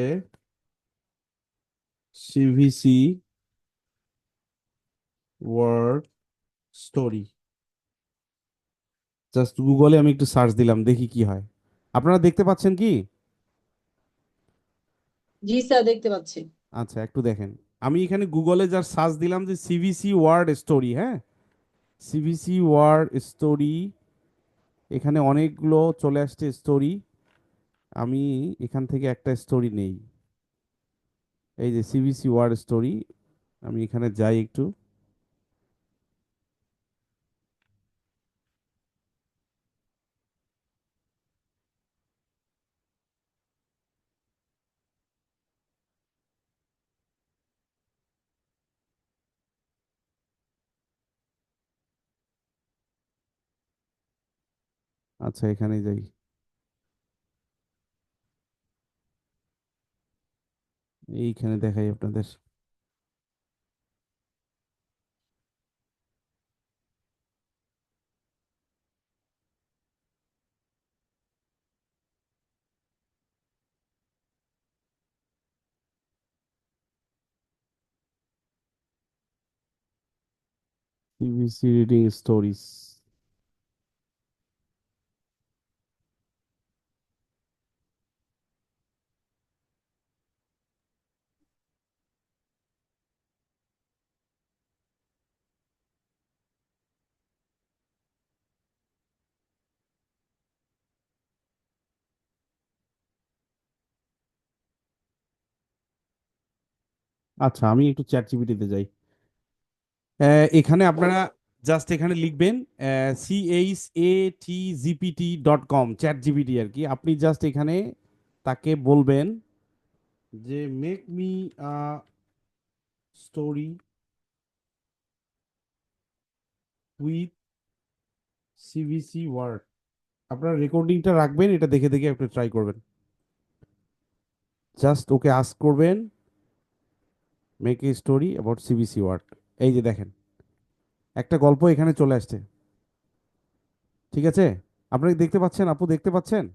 S2: সিভিসি ওয়ার্ড স্টোরি, জাস্ট গুগলে আমি একটু সার্চ দিলাম, দেখি কি হয়। আপনারা দেখতে পাচ্ছেন কি?
S1: জি স্যার, দেখতে পাচ্ছি।
S2: আচ্ছা, একটু দেখেন। আমি এখানে গুগলে যার সার্চ দিলাম যে সিভিসি ওয়ার্ড স্টোরি, হ্যাঁ, সিভিসি ওয়ার্ড স্টোরি, এখানে অনেকগুলো চলে আসছে স্টোরি। আমি এখান থেকে একটা স্টোরি নেই, এই যে সিভিসি ওয়ার্ড স্টোরি, আমি এখানে যাই একটু। আচ্ছা এখানে যাই, এইখানে দেখাই আপনাদের। CBC reading stories. আচ্ছা আমি একটু চ্যাট জিপিটিতে যাই। এখানে আপনারা জাস্ট এখানে লিখবেন chatgpt.com, চ্যাট জিপিটি আর কি। আপনি জাস্ট এখানে তাকে বলবেন যে make me a story with CVC word. আপনারা রেকর্ডিংটা রাখবেন, এটা দেখে দেখে আপনি ট্রাই করবেন। জাস্ট ওকে আস্ক করবেন make a story about CBC word. এই যে দেখেন একটা গল্প এখানে চলে আসছে, ঠিক আছে? আপনারা কি দেখতে পাচ্ছেন? আপু দেখতে পাচ্ছেন?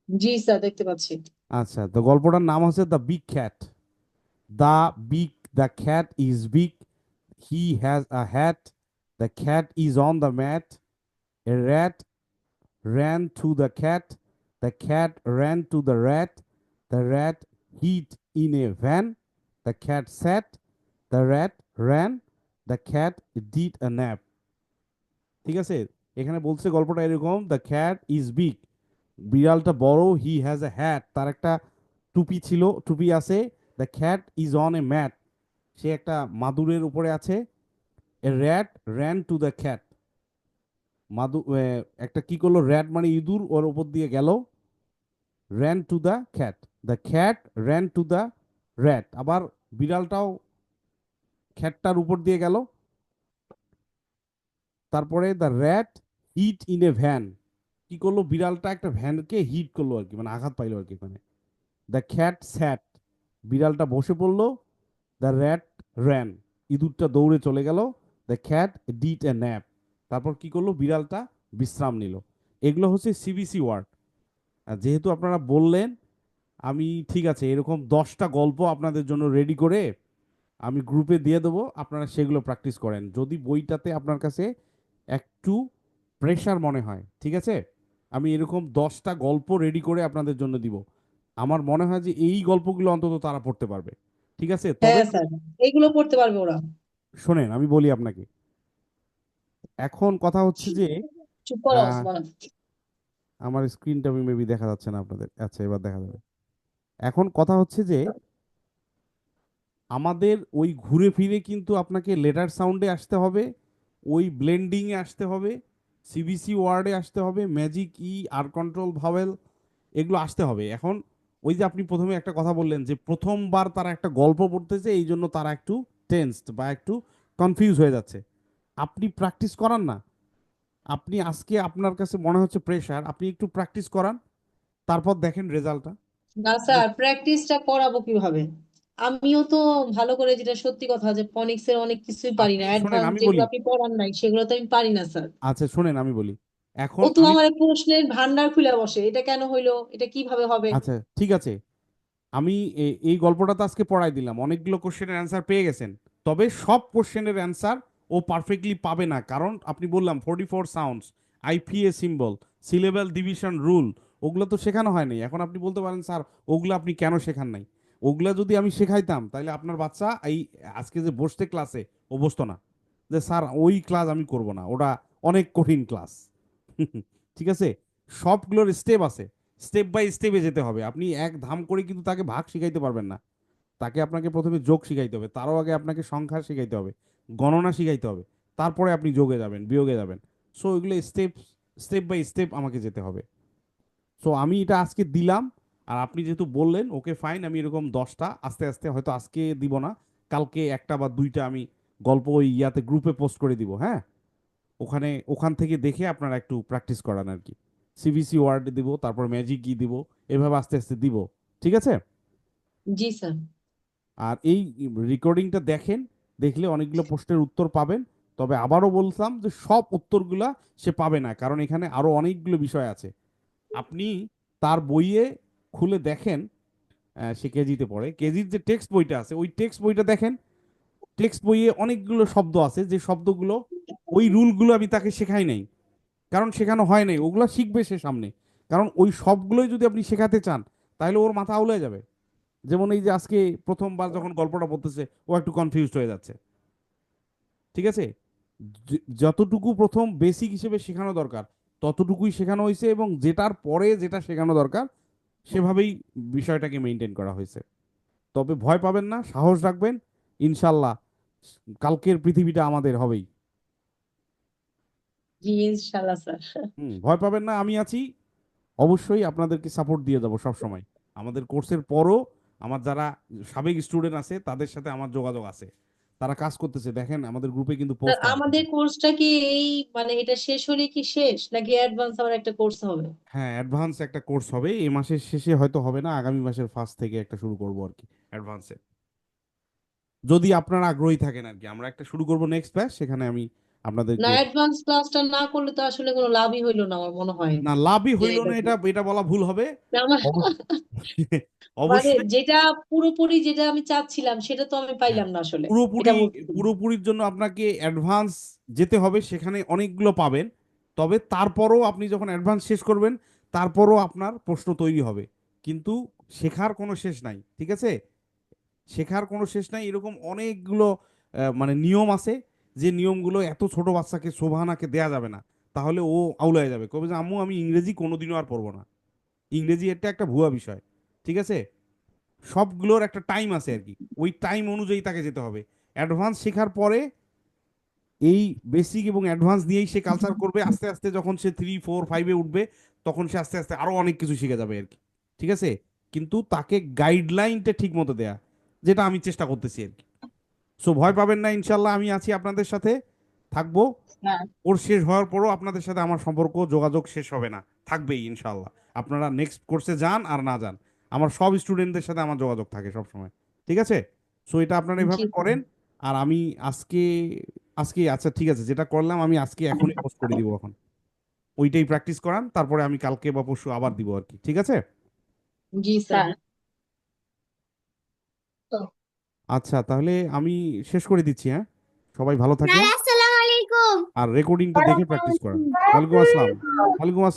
S1: জি স্যার, দেখতে পাচ্ছি।
S2: আচ্ছা, তো গল্পটার নাম হচ্ছে the big cat. The cat is big, he has a hat, the cat is on the mat, a rat ran to the cat ran to the rat hid in a van, the cat sat, the rat ran, the cat did a nap। ঠিক আছে? এখানে বলছে গল্পটা এরকম, দ্য ক্যাট ইজ বিগ, বিড়ালটা বড়, হি হ্যাজ এ হ্যাট, তার একটা টুপি ছিল, টুপি আছে, the cat is on a mat, সে একটা মাদুরের উপরে আছে, a rat ran to the cat, একটা কি করলো, র্যাট মানে ইঁদুর, ওর উপর দিয়ে গেল, ran to the cat ran to the rat, আবার বিড়ালটাও খ্যাটটার উপর দিয়ে গেল, তারপরে the rat hit in a van, কি করলো, বিড়ালটা একটা ভ্যানকে হিট করলো আর কি, মানে আঘাত পাইলো আর কি ওখানে। দ্য ক্যাট স্যাট, বিড়ালটা বসে পড়লো, দ্য র্যাট র্যান, ইঁদুরটা দৌড়ে চলে গেল, the cat did a nap, তারপর কি করলো, বিড়ালটা বিশ্রাম নিল। এগুলো হচ্ছে সিবিসি ওয়ার্ড। আর যেহেতু আপনারা বললেন, আমি ঠিক আছে এরকম 10টা গল্প আপনাদের জন্য রেডি করে আমি গ্রুপে দিয়ে দেবো, আপনারা সেগুলো প্র্যাকটিস করেন। যদি বইটাতে আপনার কাছে একটু প্রেশার মনে হয়, ঠিক আছে, আমি এরকম 10টা গল্প রেডি করে আপনাদের জন্য দিব। আমার মনে হয় যে এই গল্পগুলো অন্তত তারা পড়তে পারবে, ঠিক আছে? তবে
S1: হ্যাঁ স্যার, এইগুলো পড়তে পারবে ওরা।
S2: শোনেন আমি বলি আপনাকে, এখন কথা হচ্ছে যে
S1: চুপ করো
S2: আহ,
S1: ওসমান।
S2: আমার স্ক্রিনটা মেবি দেখা যাচ্ছে না আপনাদের, আচ্ছা এবার দেখা যাবে। এখন কথা হচ্ছে যে আমাদের ওই ঘুরে ফিরে কিন্তু আপনাকে লেটার সাউন্ডে আসতে হবে, ওই ব্লেন্ডিং এ আসতে হবে, সিবিসি ওয়ার্ডে আসতে হবে, ম্যাজিক ই আর কন্ট্রোল ভাওয়েল, এগুলো আসতে হবে। এখন ওই যে আপনি প্রথমে একটা কথা বললেন যে প্রথমবার তারা একটা গল্প পড়তেছে, এই জন্য তারা একটু টেন্সড বা একটু কনফিউজ হয়ে যাচ্ছে। আপনি প্র্যাকটিস করান না, আপনি আজকে আপনার কাছে মনে হচ্ছে প্রেশার, আপনি একটু প্র্যাকটিস করান, তারপর দেখেন রেজাল্টটা।
S1: না স্যার, প্র্যাকটিসটা করাবো কিভাবে? আমিও তো ভালো করে, যেটা সত্যি কথা, যে ফনিক্স এর অনেক কিছুই পারি
S2: আপনি
S1: না,
S2: শোনেন
S1: অ্যাডভান্স
S2: আমি
S1: যেগুলো
S2: বলি,
S1: আপনি পড়ান নাই সেগুলো তো আমি পারি না স্যার।
S2: আচ্ছা শোনেন আমি বলি, এখন
S1: ও তো
S2: আমি,
S1: আমার প্রশ্নের ভান্ডার খুলে বসে, এটা কেন হইলো, এটা কিভাবে হবে।
S2: আচ্ছা ঠিক আছে, আমি এই গল্পটা তো আজকে পড়াই দিলাম, অনেকগুলো কোশ্চেনের অ্যান্সার পেয়ে গেছেন। তবে সব কোশ্চেনের অ্যান্সার ও পারফেক্টলি পাবে না, কারণ আপনি বললাম 44 sounds, IPA symbol, syllable division rule, ওগুলো তো শেখানো হয়নি। এখন আপনি বলতে পারেন স্যার ওগুলো আপনি কেন শেখান নাই? ওগুলা যদি আমি শেখাইতাম তাহলে আপনার বাচ্চা এই আজকে যে বসতে ক্লাসে, ও বসতো না, যে স্যার ওই ক্লাস আমি করব না, ওটা অনেক কঠিন ক্লাস। ঠিক আছে, সবগুলোর স্টেপ আছে, স্টেপ বাই স্টেপে যেতে হবে। আপনি এক ধাম করে কিন্তু তাকে ভাগ শিখাইতে পারবেন না, তাকে আপনাকে প্রথমে যোগ শিখাইতে হবে, তারও আগে আপনাকে সংখ্যা শিখাইতে হবে, গণনা শিখাইতে হবে, তারপরে আপনি যোগে যাবেন, বিয়োগে যাবেন। সো এগুলো স্টেপ বাই স্টেপ আমাকে যেতে হবে। সো আমি এটা আজকে দিলাম, আর আপনি যেহেতু বললেন ওকে ফাইন, আমি এরকম 10টা আস্তে আস্তে, হয়তো আজকে দিব না, কালকে একটা বা দুইটা আমি গল্প ওই ইয়াতে গ্রুপে পোস্ট করে দিব, হ্যাঁ? ওখান থেকে দেখে আপনারা একটু প্র্যাকটিস করান আর কি। সিবিসি ওয়ার্ড দিব, তারপর ম্যাজিক কি দিব, এভাবে আস্তে আস্তে দিব। ঠিক আছে?
S1: জি স্যার।
S2: আর এই রেকর্ডিংটা দেখেন, দেখলে অনেকগুলো প্রশ্নের উত্তর পাবেন। তবে আবারও বলতাম যে সব উত্তরগুলা সে পাবে না, কারণ এখানে আরো অনেকগুলো বিষয় আছে। আপনি তার বইয়ে খুলে দেখেন, সে কেজিতে পড়ে, কেজির যে টেক্সট বইটা আছে ওই টেক্সট বইটা দেখেন। টেক্সট বইয়ে অনেকগুলো শব্দ আছে, যে শব্দগুলো ওই রুলগুলো আমি তাকে শেখাই নাই, কারণ শেখানো হয় নাই। ওগুলো শিখবে সে সামনে, কারণ ওই সবগুলোই যদি আপনি শেখাতে চান তাহলে ওর মাথা আউলে যাবে। যেমন এই যে আজকে প্রথমবার যখন গল্পটা পড়তেছে ও একটু কনফিউজড হয়ে যাচ্ছে। ঠিক আছে? যতটুকু প্রথম বেসিক হিসেবে শেখানো দরকার ততটুকুই শেখানো হয়েছে, এবং যেটার পরে যেটা শেখানো দরকার সেভাবেই বিষয়টাকে মেনটেন করা হয়েছে। তবে ভয় পাবেন না, সাহস রাখবেন, ইনশাল্লাহ কালকের পৃথিবীটা আমাদের হবেই।
S1: জি ইনশাল্লাহ স্যার।
S2: ভয় পাবেন না, আমি আছি, অবশ্যই আপনাদেরকে সাপোর্ট দিয়ে যাবো সব সময়। আমাদের কোর্সের পরও আমার যারা সাবেক স্টুডেন্ট আছে তাদের সাথে আমার যোগাযোগ আছে, তারা কাজ করতেছে। দেখেন আমাদের গ্রুপে কিন্তু
S1: স্যার
S2: পোস্ট
S1: আমাদের কোর্সটা কি এই মানে এটা শেষ হলে কি শেষ, নাকি অ্যাডভান্স আবার একটা কোর্স হবে?
S2: হ্যাঁ, অ্যাডভান্স একটা কোর্স হবে, এই মাসের শেষে হয়তো হবে না, আগামী মাসের ফার্স্ট থেকে একটা শুরু করবো আর কি অ্যাডভান্সে। যদি আপনারা আগ্রহী থাকেন আর কি, আমরা একটা শুরু করব নেক্সট ব্যাচ, সেখানে আমি
S1: না,
S2: আপনাদেরকে।
S1: অ্যাডভান্স ক্লাসটা না করলে তো আসলে কোনো লাভই হইলো না আমার মনে হয়।
S2: না, লাভই
S1: যে
S2: হইল না এটা এটা বলা ভুল হবে।
S1: আমার
S2: অবশ্যই
S1: মানে
S2: অবশ্যই।
S1: যেটা পুরোপুরি যেটা আমি চাচ্ছিলাম সেটা তো আমি
S2: হ্যাঁ,
S1: পাইলাম না আসলে, এটা
S2: পুরোপুরি
S1: বলছি।
S2: পুরোপুরির জন্য আপনাকে অ্যাডভান্স যেতে হবে, সেখানে অনেকগুলো পাবেন। তবে তারপরও আপনি যখন অ্যাডভান্স শেষ করবেন তারপরও আপনার প্রশ্ন তৈরি হবে, কিন্তু শেখার কোনো শেষ নাই। ঠিক আছে? শেখার কোনো শেষ নাই, এরকম অনেকগুলো মানে নিয়ম আছে, যে নিয়মগুলো এত ছোট বাচ্চাকে শোভানাকে দেয়া যাবে না, তাহলে ও আউলায় যাবে, কবে যে আম্মু আমি ইংরেজি কোনোদিনও আর পড়বো না। ইংরেজি এটা একটা ভুয়া বিষয়। ঠিক আছে? সবগুলোর একটা টাইম আছে আর কি, ওই টাইম অনুযায়ী তাকে যেতে হবে। অ্যাডভান্স শেখার পরে এই বেসিক এবং অ্যাডভান্স দিয়েই সে কালচার করবে, আস্তে আস্তে যখন সে 3 4 5-এ উঠবে তখন সে আস্তে আস্তে আরো অনেক কিছু শিখে যাবে আর কি। ঠিক আছে? কিন্তু তাকে গাইডলাইনটা ঠিক মতো দেয়া, যেটা আমি চেষ্টা করতেছি আর কি। সো ভয় পাবেন না, ইনশাল্লাহ আমি আছি আপনাদের সাথে, থাকবো।
S5: হ্যাঁ,
S2: ওর শেষ হওয়ার পরও আপনাদের সাথে আমার সম্পর্ক যোগাযোগ শেষ হবে না, থাকবেই ইনশাল্লাহ। আপনারা নেক্সট কোর্সে যান আর না যান, আমার সব স্টুডেন্টদের সাথে আমার যোগাযোগ থাকে সব সময়। ঠিক আছে? সো এটা আপনারা
S1: জি
S2: এভাবে করেন। আর আমি আজকে আজকে আচ্ছা ঠিক আছে, যেটা করলাম আমি আজকে এখনই পোস্ট করে দিব এখন, ওইটাই প্র্যাকটিস করান, তারপরে আমি কালকে বা পরশু আবার দিব আর কি। ঠিক আছে?
S1: জি স্যার।
S5: স্যার।
S2: আচ্ছা, তাহলে আমি শেষ করে দিচ্ছি। হ্যাঁ, সবাই ভালো থাকবেন,
S3: আসসালামু আলাইকুম।
S2: আর রেকর্ডিংটা দেখে প্র্যাকটিস করেন। ওয়ালাইকুম আসসালাম। ওয়ালাইকুম আসসালাম।